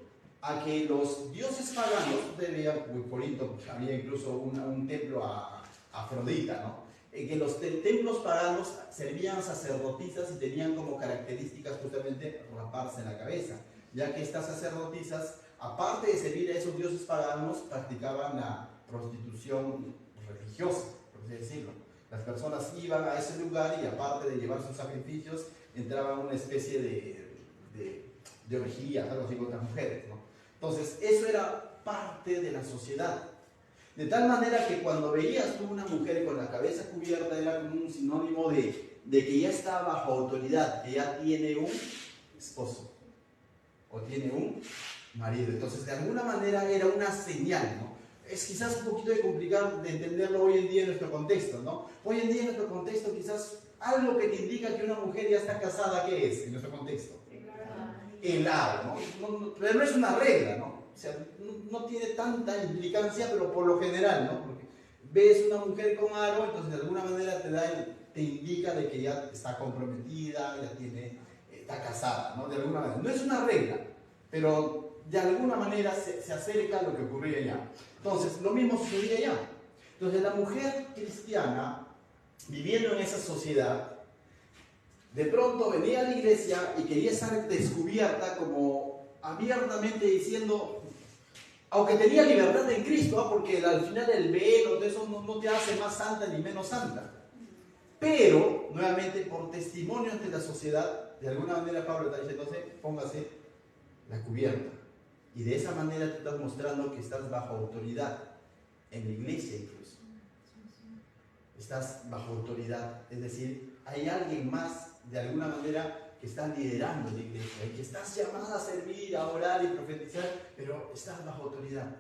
a que los dioses paganos, ustedes veían, Corinto, había incluso un templo a Afrodita, ¿no? Que los templos paganos servían sacerdotisas y tenían como características justamente raparse en la cabeza, ya que estas sacerdotisas, aparte de servir a esos dioses paganos, practicaban la prostitución religiosa, por así decirlo. Las personas iban a ese lugar y aparte de llevar sus sacrificios, entraban una especie de orgías, algo así con otras mujeres, ¿no? Entonces, eso era parte de la sociedad. De tal manera que cuando veías tú una mujer con la cabeza cubierta era como un sinónimo de que ya está bajo autoridad, que ya tiene un esposo o tiene un marido. Entonces, de alguna manera era una señal, ¿no? Es quizás un poquito complicado de entenderlo hoy en día en nuestro contexto, ¿no? Hoy en día en nuestro contexto quizás algo que te indica que una mujer ya está casada, ¿qué es en nuestro contexto? El aro, ¿no? Pero no es una regla, ¿no? O sea, no tiene tanta implicancia, pero por lo general, ¿no? Porque ves una mujer con aro, entonces de alguna manera te indica de que ya está comprometida, está casada, ¿no? De alguna manera. No es una regla, pero de alguna manera se acerca a lo que ocurría allá. Entonces, lo mismo sucedía allá. Entonces, la mujer cristiana, viviendo en esa sociedad, de pronto venía a la iglesia y quería estar descubierta como abiertamente diciendo, aunque tenía libertad en Cristo, ¿eh? Porque al final el velo, todo eso no te hace más santa ni menos santa. Pero, nuevamente, por testimonio ante la sociedad, de alguna manera Pablo está diciendo, entonces, póngase la cubierta. Y de esa manera te estás mostrando que estás bajo autoridad, en la iglesia incluso. Estás bajo autoridad, es decir, hay alguien más, de alguna manera, que está liderando la iglesia, y que estás llamada a servir, a orar y profetizar, pero estás bajo autoridad.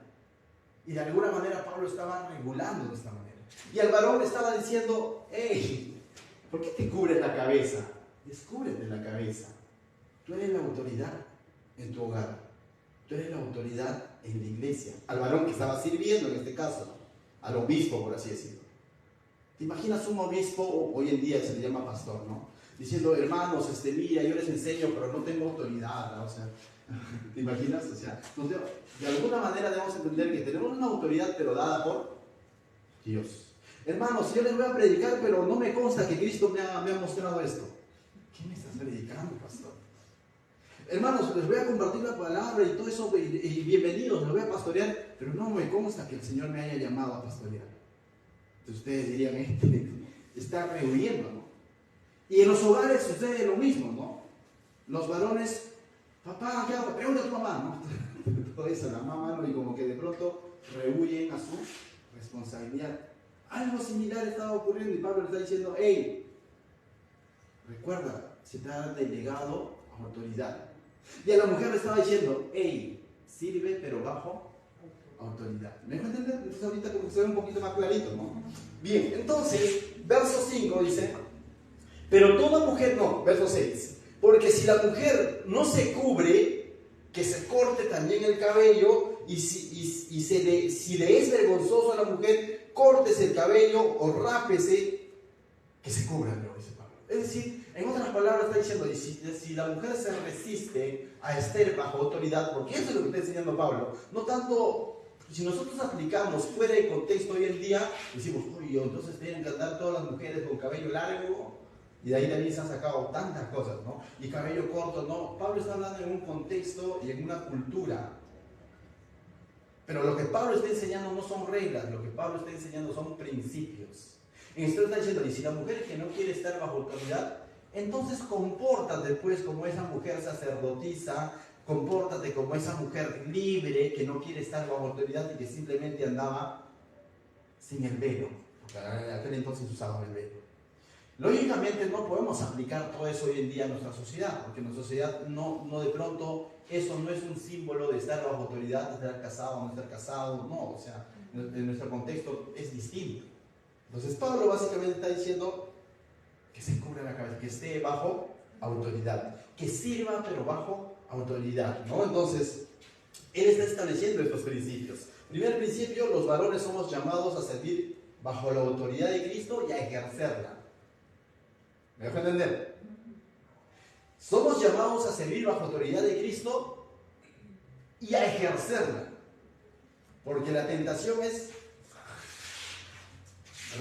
Y de alguna manera Pablo estaba regulando de esta manera. Y al varón le estaba diciendo, hey, ¿por qué te cubres la cabeza? Descúbrete la cabeza. Tú eres la autoridad en tu hogar. Tú eres la autoridad en la iglesia. Al varón que estaba sirviendo en este caso, ¿no? Al obispo, por así decirlo. ¿Te imaginas un obispo, hoy en día se le llama pastor, ¿no? Diciendo, hermanos, mira, yo les enseño, pero no tengo autoridad, ¿no? O sea, ¿te imaginas? O sea, de alguna manera debemos entender que tenemos una autoridad, pero dada por Dios. Hermanos, yo les voy a predicar, pero no me consta que Cristo me ha mostrado esto. ¿Qué me estás predicando, pastor? Hermanos, les voy a compartir la palabra y todo eso, y bienvenidos, los voy a pastorear, pero no me consta que el Señor me haya llamado a pastorear. Entonces ustedes dirían, está rehuyendo, ¿no? Y en los hogares sucede lo mismo, ¿no? Los varones, papá, ¿qué hago? Pregunta a tu mamá, ¿no? Todo eso, la mamá, ¿no? Y como que de pronto rehuyen a su responsabilidad. Algo similar estaba ocurriendo y Pablo le está diciendo, hey, recuerda, se te ha delegado autoridad. Y a la mujer le estaba diciendo, hey, sirve pero bajo autoridad. ¿Me dejo entender? Entonces ahorita como que se ve un poquito más clarito, ¿no? Bien, entonces, verso 5 dice, pero toda mujer no, verso 6, porque si la mujer no se cubre, que se corte también el cabello, y si le es vergonzoso a la mujer, córtese el cabello o rápese, que se cubra, ¿no? Dice Pablo. Es decir, en otras palabras está diciendo, y si la mujer se resiste a estar bajo autoridad, porque eso es lo que está enseñando Pablo, no tanto, si nosotros aplicamos fuera de contexto hoy en día, decimos, uy, entonces tienen que andar todas las mujeres con cabello largo, y de ahí también se han sacado tantas cosas, ¿no? Y cabello corto, no. Pablo está hablando en un contexto y en una cultura. Pero lo que Pablo está enseñando no son reglas, lo que Pablo está enseñando son principios. En esto está diciendo, y si la mujer que no quiere estar bajo autoridad, entonces compórtate pues como esa mujer sacerdotisa, compórtate como esa mujer libre que no quiere estar bajo autoridad y que simplemente andaba sin el velo, porque en aquel entonces usaban el velo. Lógicamente no podemos aplicar todo eso hoy en día a nuestra sociedad, porque en nuestra sociedad no de pronto eso no es un símbolo de estar bajo autoridad, de estar casado o no estar casado, no, o sea, en nuestro contexto es distinto. Entonces Pablo básicamente está diciendo que se cubra la cabeza, que esté bajo autoridad, que sirva pero bajo autoridad, ¿no? Entonces, él está estableciendo estos principios. Primer principio, los varones somos llamados a servir bajo la autoridad de Cristo y a ejercerla. ¿Me dejo entender? Somos llamados a servir bajo autoridad de Cristo y a ejercerla. Porque la tentación es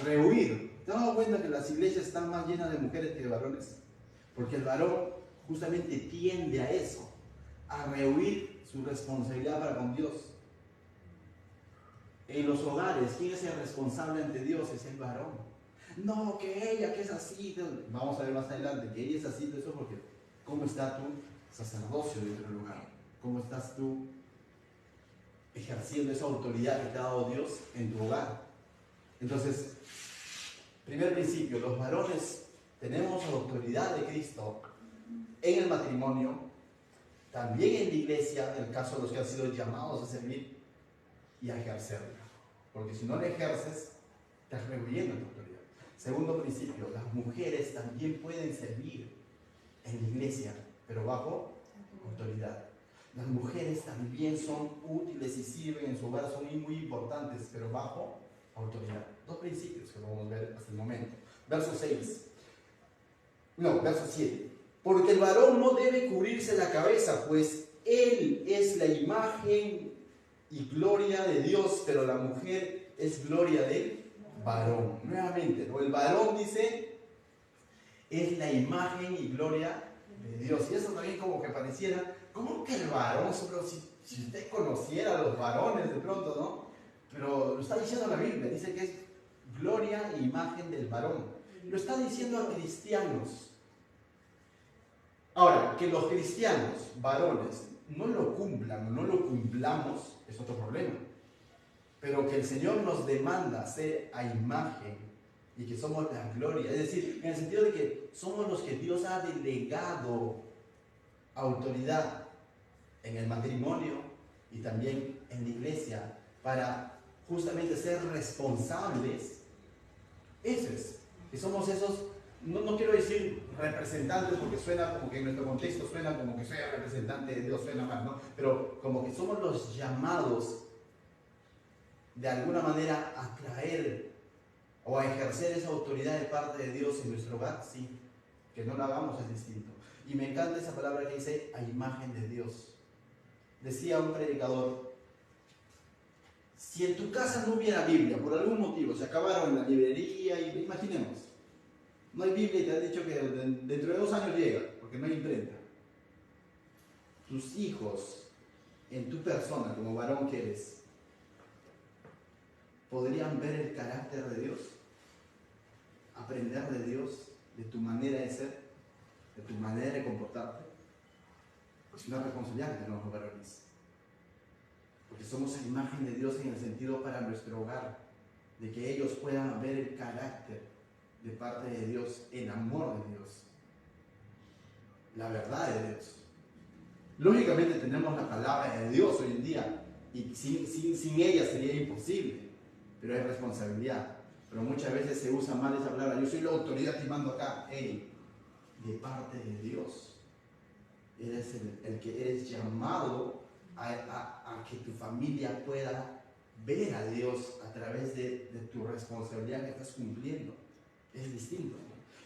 rehuir. ¿Te has dado cuenta que las iglesias están más llenas de mujeres que de varones? Porque el varón justamente tiende a eso, a rehuir su responsabilidad para con Dios. En los hogares, ¿quién es el responsable ante Dios? Es el varón. No, que ella, que es así. Vamos a ver más adelante, que ella es así, eso porque ¿cómo está tu sacerdocio dentro del hogar? ¿Cómo estás tú ejerciendo esa autoridad que te ha dado Dios en tu hogar? Entonces, primer principio, los varones tenemos la autoridad de Cristo en el matrimonio, también en la iglesia, en el caso de los que han sido llamados a servir y a ejercerla. Porque si no la ejerces, estás rehuyendo tu autoridad. Segundo principio, las mujeres también pueden servir en la iglesia, pero bajo autoridad. Las mujeres también son útiles y sirven en su hogar, son muy importantes, pero bajo autoridad. Dos principios que vamos a ver hasta el momento. Verso 7. Porque el varón no debe cubrirse la cabeza, pues él es la imagen y gloria de Dios, pero la mujer es gloria del varón. Nuevamente, ¿no? El varón dice, es la imagen y gloria de Dios. Y eso también como que pareciera, ¿cómo que el varón? Pero si usted conociera a los varones de pronto, ¿no? Pero lo está diciendo la Biblia, dice que es gloria e imagen del varón. Lo está diciendo a cristianos. Ahora, que los cristianos, varones, no lo cumplan o no lo cumplamos, es otro problema. Pero que el Señor nos demanda ser a imagen y que somos la gloria. Es decir, en el sentido de que somos los que Dios ha delegado autoridad en el matrimonio y también en la iglesia para justamente ser responsables. Eso es, que somos esos, no quiero decir representantes porque suena como que en nuestro contexto suena como que soy el representante de Dios, suena mal, ¿no? Pero como que somos los llamados de alguna manera a traer o a ejercer esa autoridad de parte de Dios en nuestro hogar, sí. Que no lo hagamos es distinto. Y me encanta esa palabra que dice a imagen de Dios. Decía un predicador, si en tu casa no hubiera Biblia, por algún motivo, se acabaron en la librería y imaginemos, no hay Biblia y te han dicho que dentro de 2 años llega, porque no hay imprenta. Tus hijos, en tu persona, como varón que eres, podrían ver el carácter de Dios, aprender de Dios, de tu manera de ser, de tu manera de comportarte. Es una responsabilidad que tenemos los varones, porque somos a imagen de Dios en el sentido para nuestro hogar, de que ellos puedan ver el carácter de parte de Dios, el amor de Dios, la verdad de Dios. Lógicamente tenemos la palabra de Dios hoy en día y sin ella sería imposible, pero hay responsabilidad. Pero muchas veces se usa mal esa palabra. Yo soy la autoridad y mando acá. Hey, de parte de Dios. Eres el que eres llamado a que tu familia pueda ver a Dios a través de tu responsabilidad que estás cumpliendo. Es distinto.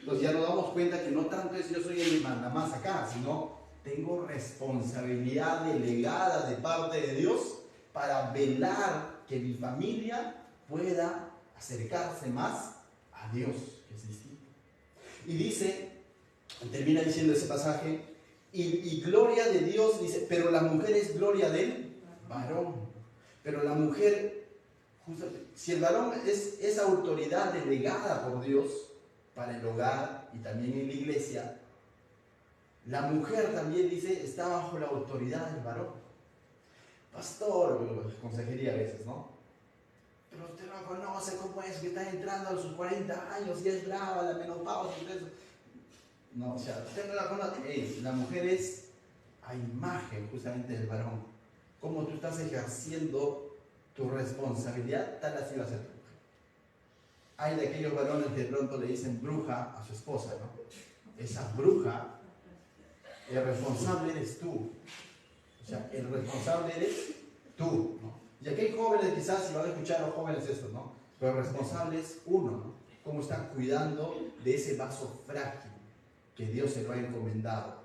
Entonces ya nos damos cuenta que no tanto es yo soy el mandamás acá, sino tengo responsabilidad delegada de parte de Dios para velar que mi familia pueda acercarse más a Dios, que es distinto. Y dice, termina diciendo ese pasaje, y gloria de Dios, dice, pero la mujer es gloria del varón. Pero la mujer, si el varón es autoridad delegada por Dios para el hogar y también en la iglesia, la mujer también dice, está bajo la autoridad del varón. Pastor, consejería a veces, ¿no? Pero usted no conoce cómo es que está entrando a sus 40 años y es brava, la menopausia y todo eso. No, o sea, usted no la conoce. La mujer es a imagen justamente del varón. Como tú estás ejerciendo tu responsabilidad, tal así va a ser tu mujer. Hay de aquellos varones que de pronto le dicen bruja a su esposa, ¿no? Esa bruja, el responsable eres tú. O sea, el responsable eres tú, ¿no? Y aquí hay jóvenes, quizás, si van a escuchar a los jóvenes esto, ¿no? Pero responsable es uno, ¿no? Cómo está cuidando de ese vaso frágil que Dios se lo ha encomendado.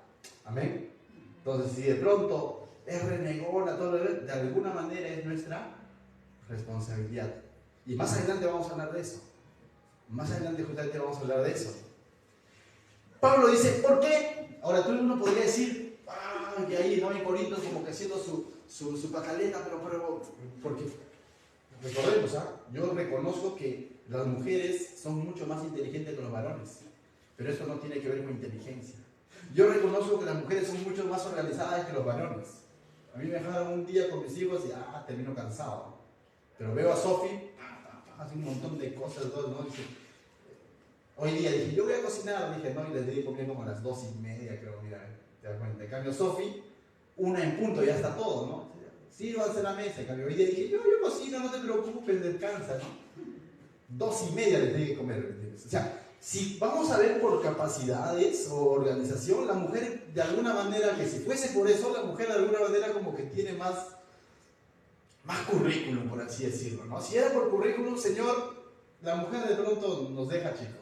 Amén. Entonces, si de pronto es renegona, todo de alguna manera es nuestra responsabilidad. Y más adelante vamos a hablar de eso. Más adelante justamente vamos a hablar de eso. Pablo dice, ¿por qué? Ahora tú uno podría decir, que ahí no hay Corintios como que haciendo su pataleta, pero porque recordemos, yo reconozco que las mujeres son mucho más inteligentes que los varones, pero esto no tiene que ver con inteligencia. Yo reconozco que las mujeres son mucho más organizadas que los varones. A mí me dejaron un día con mis hijos y termino cansado. Pero veo a Sofi, hace un montón de cosas, ¿no? Dice, hoy día dije, yo voy a cocinar, dije, no, y les di comiendo como a las 2:30, creo, mira, te das cuenta. En cambio, Sofi, 1:00 ya está todo, ¿no? Sírvanse la mesa. En cambio, hoy día dije, yo cocino, no te preocupes, descansa, ¿no? 2:30 les di que comer, ¿entiendes? O sea, si vamos a ver por capacidades o organización, la mujer de alguna manera, que si fuese por eso, la mujer de alguna manera como que tiene más currículum, por así decirlo, ¿no? Si era por currículum, Señor, la mujer de pronto nos deja chico.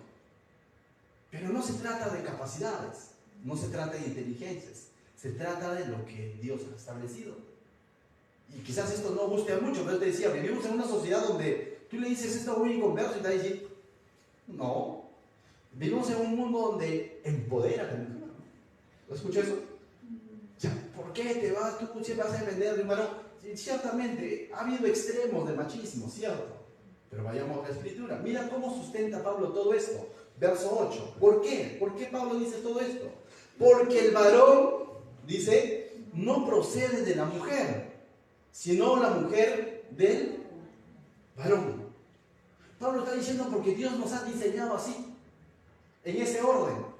Pero no se trata de capacidades, no se trata de inteligencias, se trata de lo que Dios ha establecido. Y quizás esto no guste a mucho, pero te decía, vivimos en una sociedad donde tú le dices esto a un inconverso y te va a decir, no. Vivimos en un mundo donde empodera a la mujer. ¿Lo escuchas eso? O sea, ¿por qué te vas? Tú siempre vas a defender de un varón. Ciertamente, ha habido extremos de machismo, ¿cierto? Pero vayamos a la Escritura. Mira cómo sustenta Pablo todo esto. Verso 8. ¿Por qué? ¿Por qué Pablo dice todo esto? Porque el varón, dice, no procede de la mujer, sino la mujer del varón. Pablo está diciendo porque Dios nos ha diseñado así, en ese orden.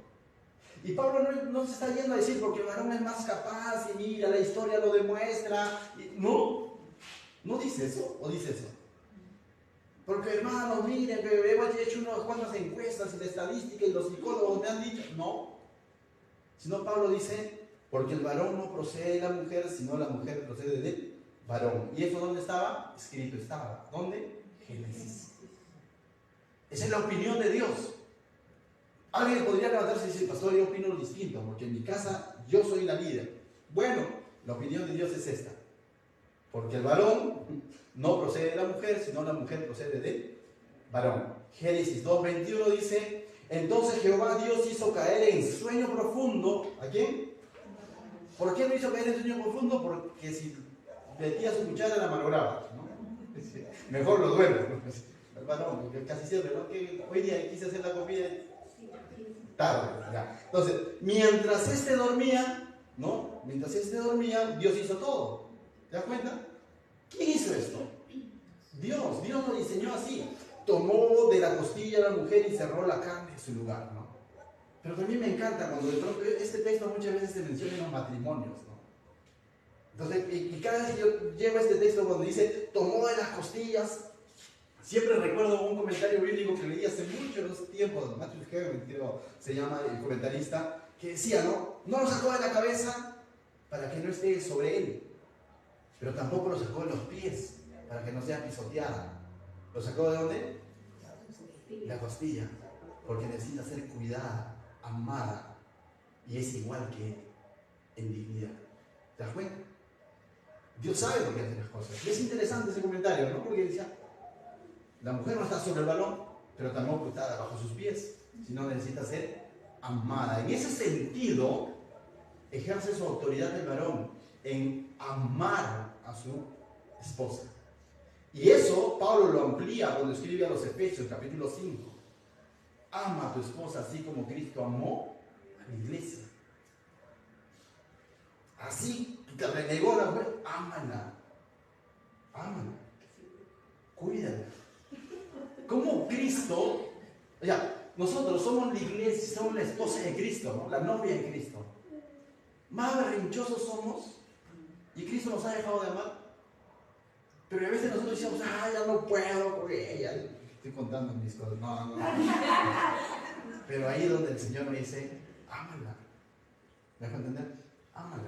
Y Pablo no se está yendo a decir porque el varón es más capaz y mira, la historia lo demuestra. No dice eso, o dice eso. Porque hermanos, miren, que he hecho unas cuantas encuestas y la estadística y los psicólogos me han dicho. No. Sino Pablo dice, porque el varón no procede de la mujer, sino la mujer procede del varón. ¿Y eso dónde estaba? Escrito estaba. ¿Dónde? Génesis. Esa es la opinión de Dios. Alguien podría levantarse y decir, pastor, yo opino distinto, porque en mi casa yo soy la líder. Bueno, la opinión de Dios es esta. Porque el varón no procede de la mujer, sino la mujer procede del varón. Génesis 2:21 dice, entonces Jehová Dios hizo caer en sueño profundo. ¿A quién? ¿Por qué lo hizo caer en sueño profundo? Porque si metía su cuchara la malograba, ¿no? Mejor lo duerme. El varón, casi siempre, ¿no? Que hoy día quise hacer la comida tarde, ya. Entonces, mientras este dormía, ¿no? Mientras este dormía, Dios hizo todo. ¿Te das cuenta? ¿Quién hizo esto? Dios lo diseñó así. Tomó de la costilla a la mujer y cerró la carne en su lugar, ¿no? Pero también me encanta cuando de pronto este texto muchas veces se menciona en los matrimonios, ¿no? Entonces, y cada vez que yo llevo este texto cuando dice, tomó de las costillas, siempre recuerdo un comentario bíblico que leí hace muchos tiempos, Matthew Henry, creo, se llama el comentarista, que decía, no lo sacó de la cabeza para que no esté sobre él, pero tampoco lo sacó de los pies para que no sea pisoteada. ¿Lo sacó de dónde? La costilla, porque necesita ser cuidada, amada, y es igual que él en dignidad. ¿Te das cuenta? Dios sabe por qué hace las cosas. Y es interesante ese comentario, ¿no? Porque decía, la mujer no está sobre el varón, pero tampoco está bajo sus pies, sino necesita ser amada. En ese sentido, ejerce su autoridad el varón en amar a su esposa. Y eso Pablo lo amplía cuando escribe a los Efesios, capítulo 5. Ama a tu esposa así como Cristo amó a la iglesia. Así que renegó a la mujer, ámala. Cuídala. Como Cristo, nosotros somos la iglesia, somos la esposa de Cristo, ¿no? La novia de Cristo. Más berrinchosos somos y Cristo nos ha dejado de amar. Pero a veces nosotros decimos, ya no puedo con ella. Estoy contando mis cosas. No. Pero ahí es donde el Señor me dice, ámala. ¿Me dejo entender? Ámala.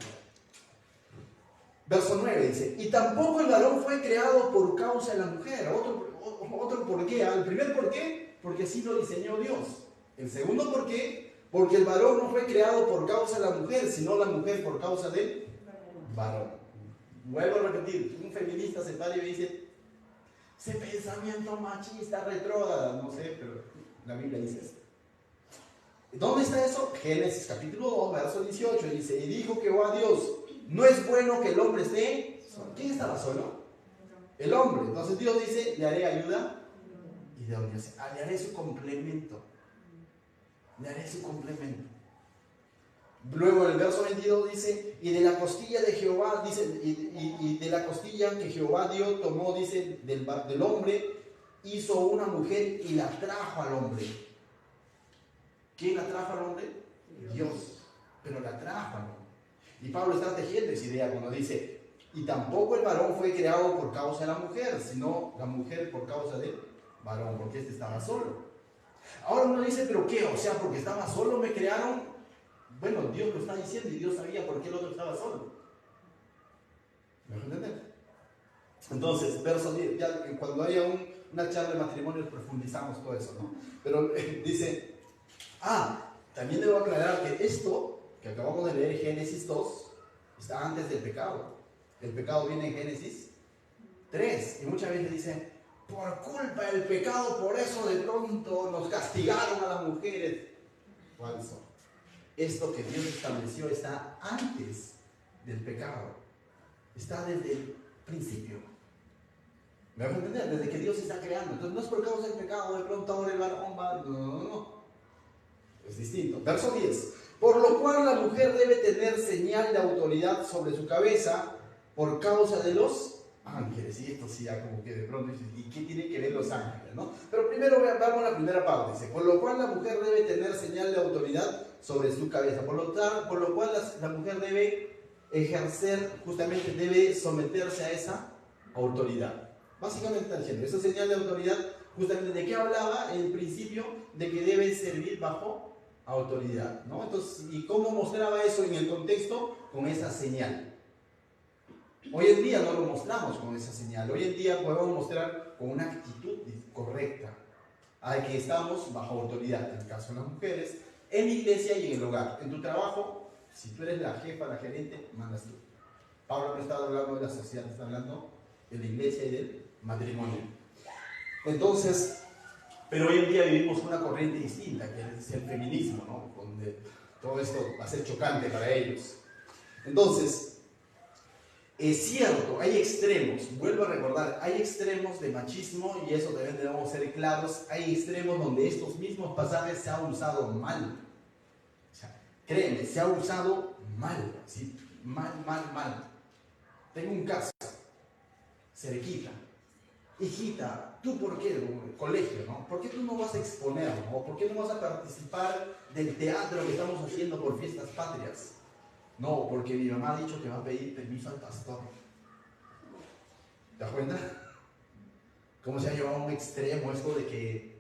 Verso 9 dice, y tampoco el varón fue creado por causa de la mujer. otro por qué. El primer por qué, porque así lo diseñó Dios. El segundo por qué, porque el varón no fue creado por causa de la mujer, sino la mujer por causa del varón. Vuelvo a repetir, un feminista se para y me dice, ese pensamiento machista, retrógrado, no sé, pero la Biblia dice eso. ¿Dónde está eso? Génesis capítulo 2, verso 18, dice, y dijo Jehová Dios, no es bueno que el hombre esté solo. ¿Quién estaba solo? El hombre. Entonces Dios dice, le haré ayuda idónea. Le haré su complemento. Le haré su complemento. Luego el verso 22 dice, y de la costilla de Jehová, dice, y de la costilla que Jehová dio, tomó, dice, del hombre, hizo una mujer y la trajo al hombre. ¿Quién la trajo al hombre? Dios. Pero la trajo al hombre. Y Pablo está tejiendo esa idea cuando dice, y tampoco el varón fue creado por causa de la mujer, sino la mujer por causa del varón, porque este estaba solo. Ahora uno dice, ¿pero qué? O sea, porque estaba solo me crearon. Bueno, Dios lo está diciendo y Dios sabía por qué el otro estaba solo. ¿Me vas a entender? Entonces, verso 10, ya cuando haya una charla de matrimonios profundizamos todo eso, ¿no? Pero dice, también debo aclarar que esto que acabamos de leer, Génesis 2, está antes del pecado. El pecado viene en Génesis 3. Y muchas veces dicen, por culpa del pecado, por eso de pronto nos castigaron a las mujeres. Falso. Esto que Dios estableció está antes del pecado. Está desde el principio. ¿Me vas a entender? Desde que Dios está creando. Entonces no es por causa del pecado, de pronto ahora el varón va. No. Es distinto. Verso 10. Por lo cual la mujer debe tener señal de autoridad sobre su cabeza por causa de los ángeles. Y esto sí, ya como que de pronto dices, ¿y qué tiene que ver los ángeles? ¿No? Pero primero vamos a la primera parte. Dice, por lo cual la mujer debe tener señal de autoridad sobre su cabeza. Por lo cual la mujer debe ejercer, justamente debe someterse a esa autoridad. Básicamente está diciendo, esa señal de autoridad, justamente de qué hablaba en el principio, de que debe servir bajo autoridad, ¿no? Entonces, ¿y cómo mostraba eso en el contexto? Con esa señal. Hoy en día no lo mostramos con esa señal. Hoy en día podemos mostrar con una actitud correcta a que estamos bajo autoridad, en el caso de las mujeres, en la iglesia y en el hogar. En tu trabajo, si tú eres la jefa, la gerente, mandas tú. Pablo no está hablando de la sociedad, está hablando de la iglesia y del matrimonio. Entonces, pero hoy en día vivimos una corriente distinta, que es el feminismo, ¿no? Donde todo esto va a ser chocante para ellos. Entonces, es cierto, hay extremos, vuelvo a recordar, hay extremos de machismo y eso también debemos ser claros. Hay extremos donde estos mismos pasajes se han usado mal. O sea, créeme, se ha usado mal, ¿sí? Mal. Tengo un caso, cerquita. Hijita, ¿tú por qué? Colegio, ¿no? ¿Por qué tú no vas a exponer, ¿no? ¿Por qué no vas a participar del teatro que estamos haciendo por fiestas patrias? No, porque mi mamá ha dicho que va a pedir permiso al pastor. ¿Te das cuenta? ¿Cómo se ha llevado a un extremo esto de que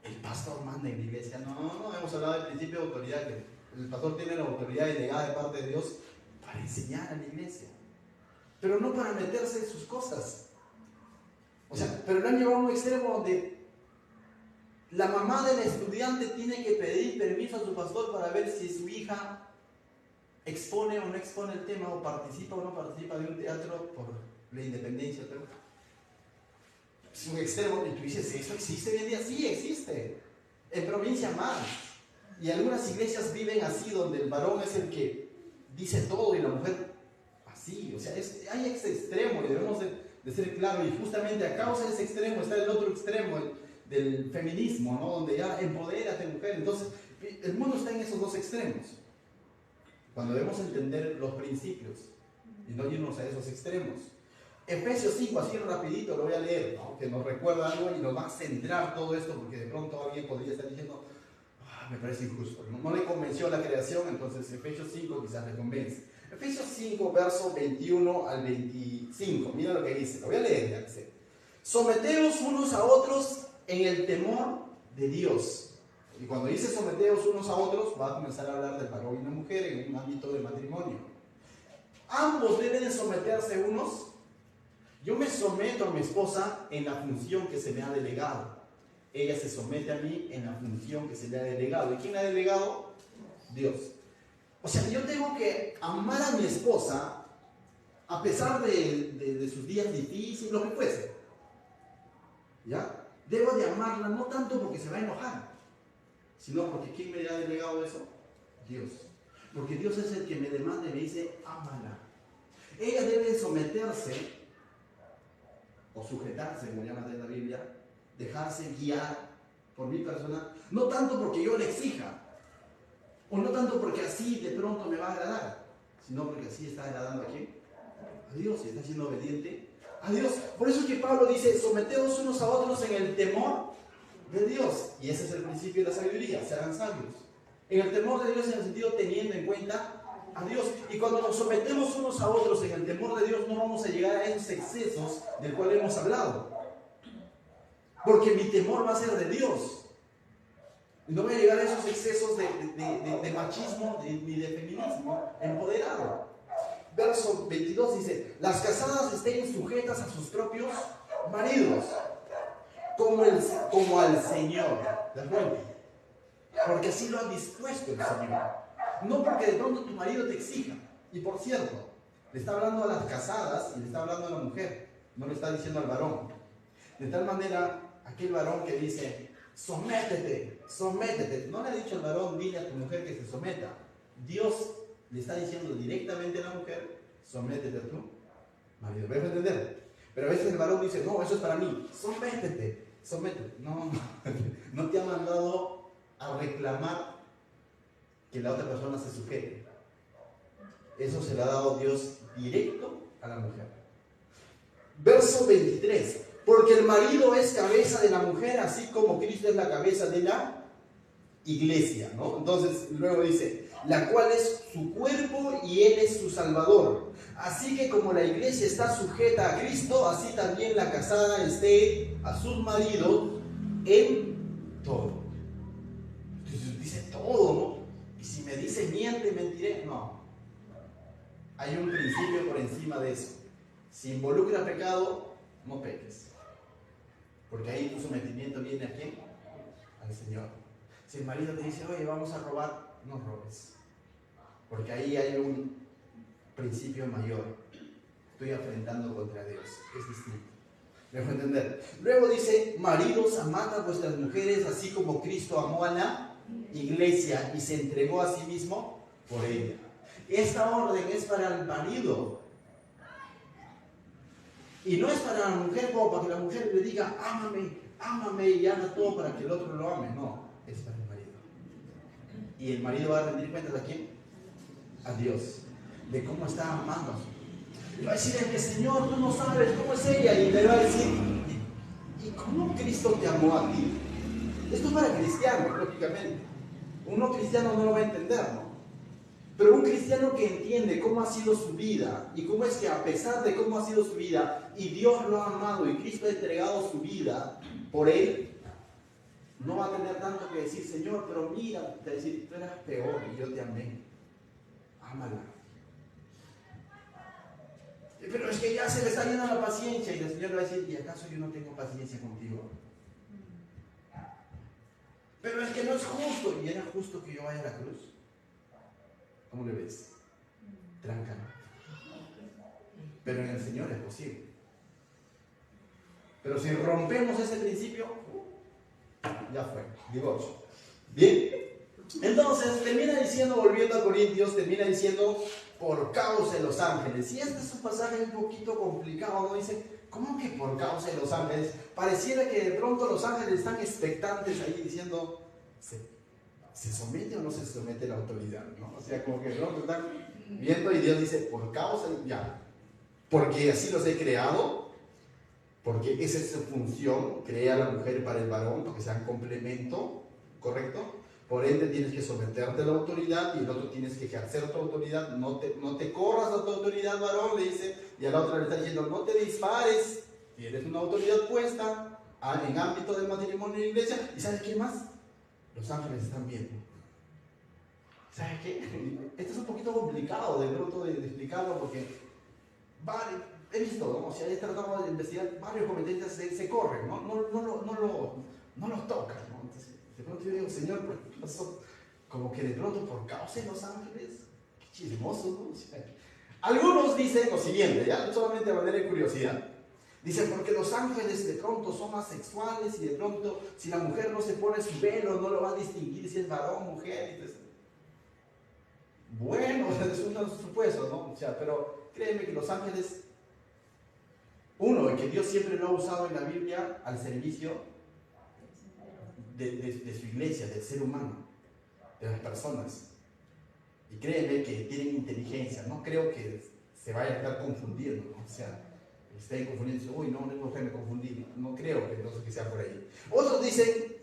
el pastor manda en la iglesia? No, hemos hablado del principio de autoridad, que el pastor tiene la autoridad delegada de parte de Dios para enseñar a la iglesia, pero no para meterse en sus cosas. O sea, pero lo han llevado a un extremo donde la mamá del estudiante tiene que pedir permiso a su pastor para ver si su hija expone o no expone el tema, o participa o no participa de un teatro por la independencia. Es un extremo, y tú dices, ¿eso existe hoy en día? Sí, existe. En provincia más. Y algunas iglesias viven así, donde el varón es el que dice todo y la mujer así. O sea, hay ese extremo y debemos de ser claros. Y justamente a causa de ese extremo está el otro extremo, del feminismo, ¿no? Donde ya empodérate, mujer. Entonces, el mundo está en esos dos extremos. Cuando debemos entender los principios y no irnos a esos extremos. Efesios 5, así rapidito lo voy a leer, ¿no? Que nos recuerda algo y nos va a centrar todo esto, porque de pronto alguien podría estar diciendo, me parece injusto, no le convenció la creación, entonces Efesios 5 quizás le convence. Efesios 5, verso 21 al 25, mira lo que dice, lo voy a leer, ya dice, someteos unos a otros en el temor de Dios. Y cuando dice someteos unos a otros, va a comenzar a hablar del varón y la mujer en un ámbito de matrimonio. Ambos deben someterse unos Yo me someto a mi esposa en la función que se me ha delegado. Ella se somete a mí en la función que se le ha delegado. ¿Y quién le ha delegado? Dios. O sea, yo tengo que amar a mi esposa a pesar de sus días difíciles, lo que fuese. ¿Ya? Debo de amarla no tanto porque se va a enojar, sino porque ¿quién me ha delegado eso? Dios. Porque Dios es el que me demanda y me dice, ámala. Ella debe someterse o sujetarse, como llama en la Biblia, dejarse guiar por mi persona, no tanto porque yo le exija, o no tanto porque así de pronto me va a agradar, sino porque así está agradando a quién? A Dios, y está siendo obediente a Dios. Por eso es que Pablo dice, someteos unos a otros en el temor de Dios. Y ese es el principio de la sabiduría, se hagan sabios. En el temor de Dios, en el sentido teniendo en cuenta a Dios. Y cuando nos sometemos unos a otros en el temor de Dios, no vamos a llegar a esos excesos del cual hemos hablado. Porque mi temor va a ser de Dios. Y no voy a llegar a esos excesos de machismo ni de feminismo empoderado. Verso 22 dice, las casadas estén sujetas a sus propios maridos, como al Señor. ¿De acuerdo? Porque así lo ha dispuesto el Señor. No porque de pronto tu marido te exija. Y por cierto, le está hablando a las casadas y le está hablando a la mujer. No le está diciendo al varón. De tal manera, aquel varón que dice, sométete, sométete. No le ha dicho al varón, dile a tu mujer que se someta. Dios le está diciendo directamente a la mujer, sométete a tu marido. ¿Ves a entender? Pero a veces el varón dice, no, eso es para mí. Sométete, sométete. No, no te ha mandado a reclamar que la otra persona se sujete. Eso se le ha dado Dios directo a la mujer. Verso 23. Porque el marido es cabeza de la mujer, así como Cristo es la cabeza de la iglesia, ¿no? Entonces, luego dice, la cual es su cuerpo y Él es su Salvador. Así que como la iglesia está sujeta a Cristo, así también la casada esté a sus maridos en todo. Entonces dice todo, ¿no? Y si me dice miente, mentiré. No. Hay un principio por encima de eso. Si involucra pecado, no peques. Porque ahí tu sometimiento viene ¿a quién? Al Señor. Si el marido te dice, oye, vamos a robar, no robes. Porque ahí hay un principio mayor. Estoy afrentando contra Dios. Es distinto. ¿Me dejo entender? Luego dice, maridos, amad a vuestras mujeres, así como Cristo amó a la iglesia y se entregó a sí mismo por ella. Esta orden es para el marido. Y no es para la mujer como para que la mujer le diga, ámame, ámame y haga todo para que el otro lo ame. No, es para el marido. Y el marido va a rendir cuentas ¿a quién? A Dios. De cómo está amando a su mujer. Y va a decir, el que Señor, tú no sabes cómo es ella. Y le va a decir, ¿y cómo Cristo te amó a ti? Esto es para cristianos, lógicamente. Un no cristiano no lo va a entender, ¿no? Pero un cristiano que entiende cómo ha sido su vida y cómo es que a pesar de cómo ha sido su vida y Dios lo ha amado y Cristo ha entregado su vida por él, no va a tener tanto que decir, Señor, pero mira, te va a decir, tú eras peor y yo te amé. Ámala. Pero es que ya se le está yendo la paciencia y el Señor le va a decir, ¿y acaso yo no tengo paciencia contigo? Pero es que no es justo. ¿Y era justo que yo vaya a la cruz? ¿Cómo le ves? Tranca. Pero en el Señor es posible. Pero si rompemos ese principio, ya fue, divorcio. Bien, entonces termina diciendo, volviendo a Corintios, termina diciendo, por causa de los ángeles. Y este es un pasaje un poquito complicado, ¿no? Dice, ¿cómo que por causa de los ángeles? Pareciera que de pronto los ángeles están expectantes ahí diciendo, ¿se somete o no se somete la autoridad? ¿No? O sea, como que de pronto están viendo y Dios dice, por causa, ya, porque así los he creado, porque esa es su función, crea a la mujer para el varón, para que sean complemento, ¿correcto? Por ende tienes que someterte a la autoridad y el otro tienes que ejercer tu autoridad, no te corras a tu autoridad, varón, le dice, y a la otra le está diciendo, no te dispares, tienes una autoridad puesta en ámbito del matrimonio y la iglesia, ¿y sabes qué más? Los ángeles están viendo. ¿Sabes qué? Esto es un poquito complicado de pronto de explicarlo porque, vale, he visto, ¿no? O sea, he tratado de investigar, varios comentaristas se corren, ¿no? No lo tocan, ¿no? Entonces, de pronto yo digo, Señor, ¿por qué pasó? Como que de pronto por causa de los ángeles, qué chismoso, ¿no? O sea, algunos dicen lo siguiente, ya solamente a manera de curiosidad. Dicen, porque los ángeles de pronto son asexuales y de pronto si la mujer no se pone su velo no lo va a distinguir si es varón o mujer. Entonces, bueno, es un supuesto, ¿no? O sea, pero créeme que los ángeles, uno, que Dios siempre lo ha usado en la Biblia al servicio de su iglesia, del ser humano, de las personas. Y créeme que tienen inteligencia, no creo que se vaya a estar confundiendo, ¿no? O sea, estén confundiendo y dicen, uy, no me confundí, no creo que entonces que sea por ahí. Otros dicen,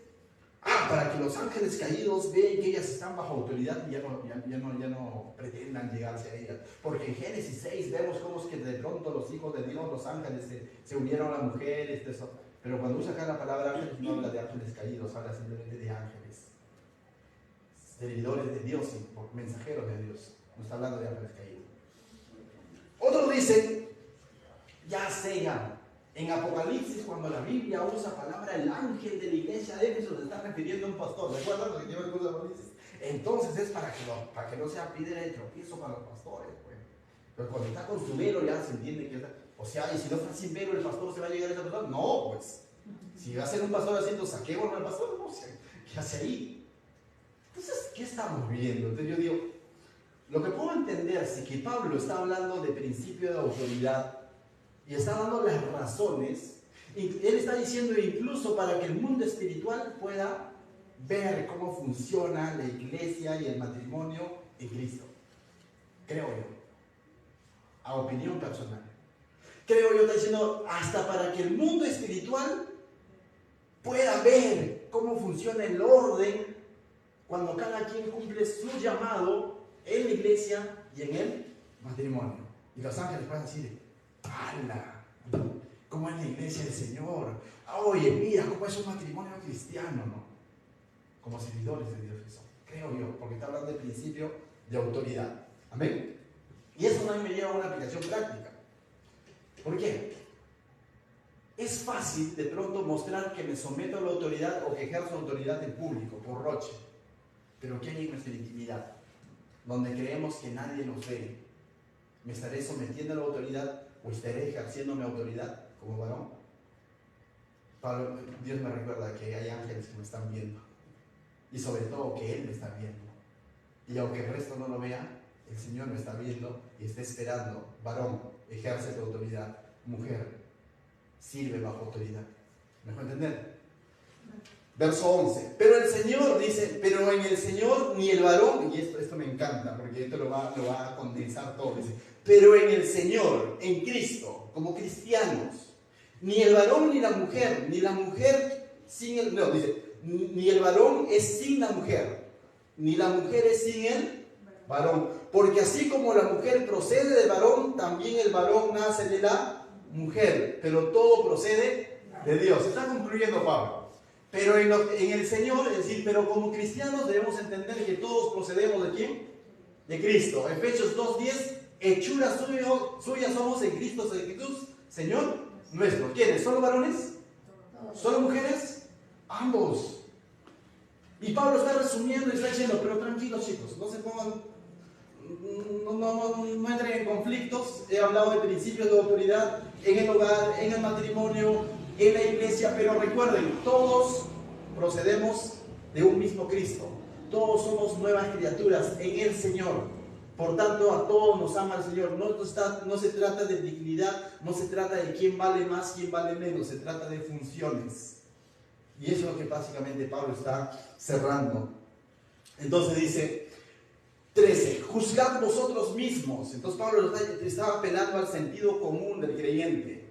para que los ángeles caídos vean que ellas están bajo autoridad y ya no pretendan llegarse a ellas. Porque en Génesis 6 vemos cómo es que de pronto los hijos de Dios, los ángeles, se unieron a las mujeres, eso. Pero cuando usa acá la palabra ángeles, no habla de ángeles caídos, habla simplemente de ángeles. Servidores de Dios, mensajeros de Dios. No está hablando de ángeles caídos. Otros dicen, ya sea, en Apocalipsis, cuando la Biblia usa la palabra el ángel de la iglesia de Éfeso, se está refiriendo a un pastor. ¿Recuerdan lo que lleva el curso de Apocalipsis? Entonces es para que no sea piedra de tropiezo para los pastores. Pues. Pero cuando está con su velo ya se entiende que está. O sea, y si no está sin velo, el pastor se va a llegar a esa persona. No, pues. Si va a ser un pastor haciendo saqueo al pastor, no sé. ¿Qué hace ahí? Entonces, ¿qué estamos viendo? Entonces yo digo, lo que puedo entender es que Pablo está hablando de principio de autoridad y está dando las razones. Y él está diciendo incluso para que el mundo espiritual pueda ver cómo funciona la iglesia y el matrimonio en Cristo. Creo yo. A opinión personal. Creo yo, está diciendo, hasta para que el mundo espiritual pueda ver cómo funciona el orden cuando cada quien cumple su llamado en la iglesia y en el matrimonio. Y los ángeles van a decir, ¡hala! ¿Cómo es la iglesia del Señor? Oye, mira, ¿cómo es un matrimonio cristiano? ¿No? Como servidores de Dios que son. Creo yo, porque está hablando del principio de autoridad. ¿Amén? Y eso también me lleva a una aplicación práctica. ¿Por qué? Es fácil de pronto mostrar que me someto a la autoridad o que ejerzo autoridad en público, por roche. Pero ¿qué hay en nuestra intimidad? Donde creemos que nadie nos ve. ¿Me estaré sometiendo a la autoridad o estaré ejerciendo mi autoridad como varón? Pablo, Dios me recuerda que hay ángeles que me están viendo. Y sobre todo que Él me está viendo. Y aunque el resto no lo vea, el Señor me está viendo y está esperando. Varón, ejerce tu autoridad. Mujer, sirve bajo autoridad. ¿Me dejó entender? Verso 11. Pero el Señor dice, pero en el Señor ni el varón, y esto me encanta, porque esto lo va a condensar todo. Dice, pero en el Señor, en Cristo, como cristianos, ni el varón ni la mujer sin el, no, dice, ni el varón es sin la mujer, ni la mujer es sin el varón. Porque así como la mujer procede del varón, también el varón nace de la mujer, pero todo procede de Dios. Está concluyendo Pablo. Pero en el Señor, es decir, pero como cristianos debemos entender que todos procedemos ¿de quién? De Cristo. Efesios 2:10, hechura suya somos en Cristo Jesús, Señor nuestro. ¿Quiénes? ¿Solo varones? ¿Solo mujeres? Ambos. Y Pablo está resumiendo y está diciendo, pero tranquilos chicos, no se pongan, no entren en conflictos. He hablado de principios de autoridad en el hogar, en el matrimonio, en la iglesia, pero recuerden, todos procedemos de un mismo Cristo. Todos somos nuevas criaturas en el Señor. Por tanto, a todos nos ama el Señor. No se trata de dignidad, no se trata de quién vale más, quién vale menos. Se trata de funciones. Y eso es lo que básicamente Pablo está cerrando. Entonces dice 13, juzgad vosotros mismos. Entonces Pablo estaba apelando al sentido común del creyente.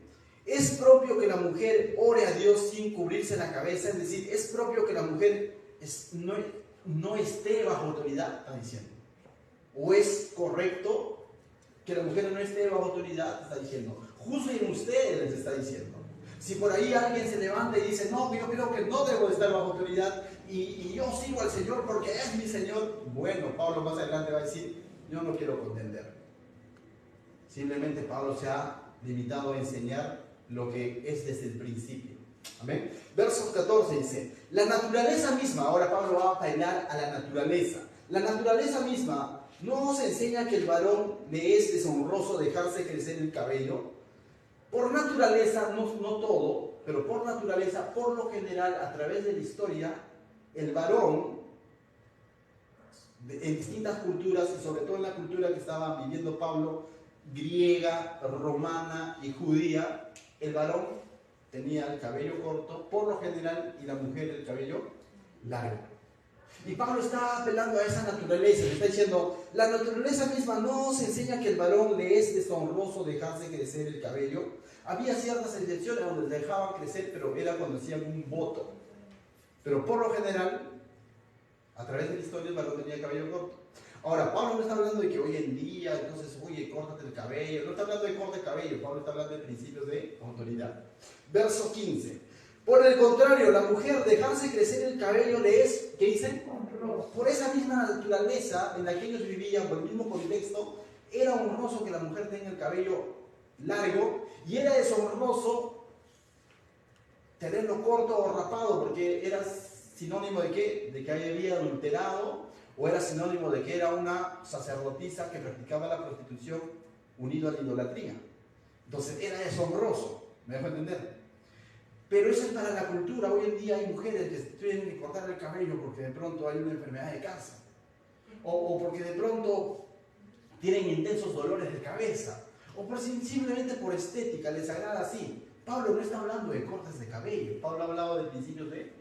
Es propio que la mujer ore a Dios sin cubrirse la cabeza, es decir, es propio que la mujer no esté bajo autoridad, está diciendo. O es correcto que la mujer no esté bajo autoridad, está diciendo. Juzguen ustedes, les está diciendo. Si por ahí alguien se levanta y dice, no, yo creo que no debo estar bajo autoridad y yo sigo al Señor porque es mi Señor. Bueno, Pablo más adelante va a decir, yo no quiero contender. Simplemente Pablo se ha limitado a enseñar lo que es desde el principio. Amén. Verso 14 dice, la naturaleza misma, ahora Pablo va a apelar a la naturaleza. La naturaleza misma no nos enseña que el varón le es deshonroso dejarse crecer el cabello. Por naturaleza, no todo, pero por naturaleza, por lo general, a través de la historia, el varón, en distintas culturas, y sobre todo en la cultura que estaba viviendo Pablo, griega, romana y judía, el varón tenía el cabello corto, por lo general, y la mujer el cabello largo. Y Pablo está apelando a esa naturaleza, le está diciendo, la naturaleza misma no se enseña que el varón le es deshonroso dejarse crecer el cabello. Había ciertas excepciones donde le dejaban crecer, pero era cuando hacían un voto. Pero por lo general, a través de la historia, el varón tenía el cabello corto. Ahora, Pablo no está hablando de que hoy en día, entonces, oye, córtate el cabello. No está hablando de corte de cabello, Pablo está hablando de principios de autoridad. Verso 15. Por el contrario, la mujer dejarse crecer el cabello le es, ¿qué dicen? Por esa misma naturaleza en la que ellos vivían, por el mismo contexto, era honroso que la mujer tenga el cabello largo y era deshonroso tenerlo corto o rapado, porque era sinónimo de ¿qué? De que había adulterado, o era sinónimo de que era una sacerdotisa que practicaba la prostitución unido a la idolatría. Entonces era deshonroso, ¿me dejo entender? Pero eso es para la cultura. Hoy en día hay mujeres que tienen que cortar el cabello porque de pronto hay una enfermedad de cáncer, o porque de pronto tienen intensos dolores de cabeza, o por simplemente por estética, les agrada así. Pablo no está hablando de cortes de cabello, Pablo ha hablado de principios de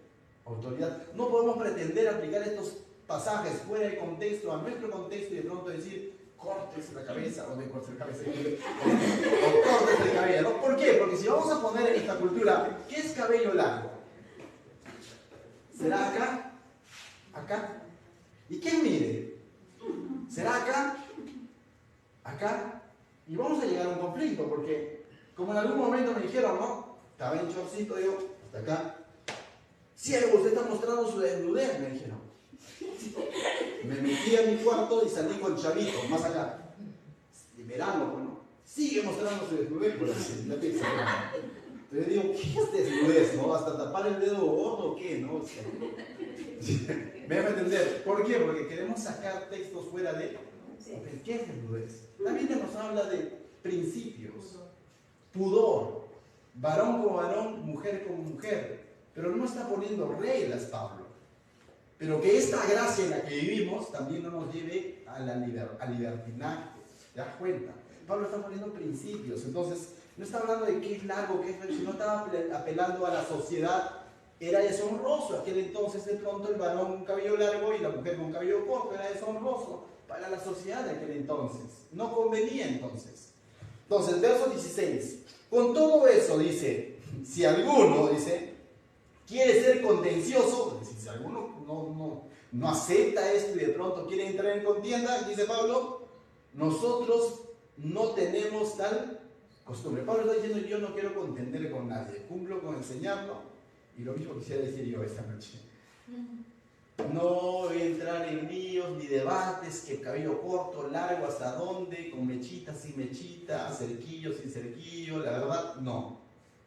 autoridad. No podemos pretender aplicar estos pasajes fuera de contexto, a nuestro contexto, y de pronto decir, cortes la cabeza, o de cortes la cabeza, o cortes el cabello, ¿no? ¿Por qué? Porque si vamos a poner en esta cultura, ¿qué es cabello largo? ¿Será acá? ¿Acá? ¿Y quién mide? ¿Será acá? ¿Acá? Y vamos a llegar a un conflicto, porque como en algún momento me dijeron, ¿no? Estaba en chorcito, digo, hasta acá. Siervo, usted está mostrando su desnudez, me dijeron. Me metí a mi cuarto y salí con chavito, más acá. De verano, bueno. Sigue mostrando su desnudez, por así decirlo. Entonces digo, ¿qué es desnudez, no? ¿Hasta tapar el dedo gordo o qué, no? O sea, me dejo entender. ¿Por qué? Porque queremos sacar textos fuera de... ¿Qué es desnudez? La Biblia nos habla de principios, pudor, varón como varón, mujer como mujer. Pero no está poniendo reglas, Pablo. Pero que esta gracia en la que vivimos también no nos lleve a libertinaje. ¿Te das cuenta? Pablo está poniendo principios. Entonces, no está hablando de qué es largo, qué es largo, sino está apelando a la sociedad. Era deshonroso aquel entonces, de pronto, el varón con cabello largo y la mujer con cabello corto. Era deshonroso para la sociedad de aquel entonces. No convenía entonces. Entonces, verso 16. Con todo eso, dice, si alguno, dice, quiere ser contencioso, es decir, si alguno no acepta esto y de pronto quiere entrar en contienda, dice Pablo, nosotros no tenemos tal costumbre. Pablo está diciendo, yo no quiero contender con nadie, cumplo con enseñarlo, y lo mismo quisiera decir yo esta noche. No voy a entrar en líos ni debates, que cabello corto, largo, hasta dónde, con mechita, sin mechita, cerquillo, sin cerquillo, la verdad, no.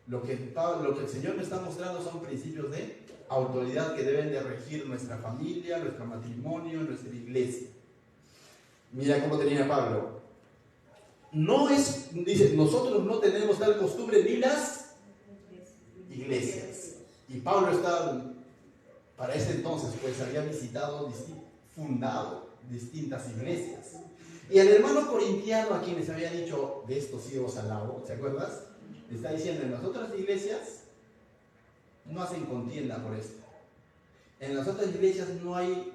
Lo que el Señor me está mostrando son principios de autoridad que deben de regir nuestra familia, nuestro matrimonio, nuestra iglesia. Mira cómo tenía Pablo. No es, dice, nosotros no tenemos tal costumbre ni las iglesias. Y Pablo está, para ese entonces, pues había visitado, fundado distintas iglesias. Y el hermano corintiano a quienes había dicho de estos ciegos al lado, ¿te acuerdas? Le está diciendo, en las otras iglesias no hacen contienda por esto. En las otras iglesias no hay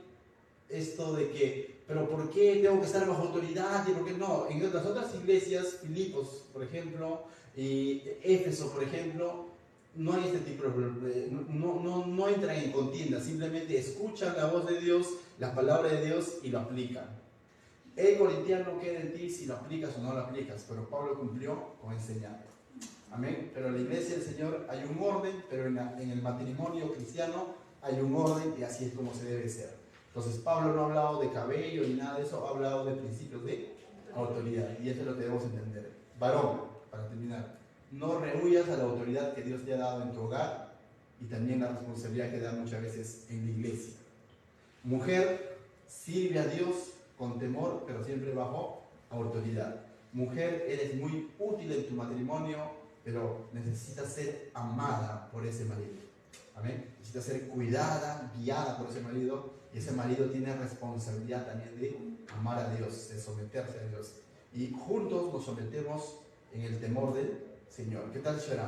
esto de que, pero ¿por qué tengo que estar bajo autoridad? ¿Y por qué no? En las otras iglesias, Filipos, por ejemplo, y Éfeso, por ejemplo, no hay este tipo de... No entran en contienda, simplemente escuchan la voz de Dios, la palabra de Dios y lo aplican. El corintiano queda en ti si lo aplicas o no lo aplicas, pero Pablo cumplió con enseñar. Amén. Pero en la iglesia del Señor hay un orden, pero en el matrimonio cristiano hay un orden y así es como se debe ser. Entonces Pablo no ha hablado de cabello ni nada de eso, ha hablado de principios de autoridad y eso es lo que debemos entender. Varón, para terminar, no rehuyas a la autoridad que Dios te ha dado en tu hogar y también la responsabilidad que da muchas veces en la iglesia. Mujer, sirve a Dios con temor, pero siempre bajo autoridad. Mujer, eres muy útil en tu matrimonio, pero necesitas ser amada por ese marido. Amén. Necesitas ser cuidada, guiada por ese marido, y ese marido tiene responsabilidad también de amar a Dios, de someterse a Dios. Y juntos nos sometemos en el temor del Señor. ¿Qué tal, Shara?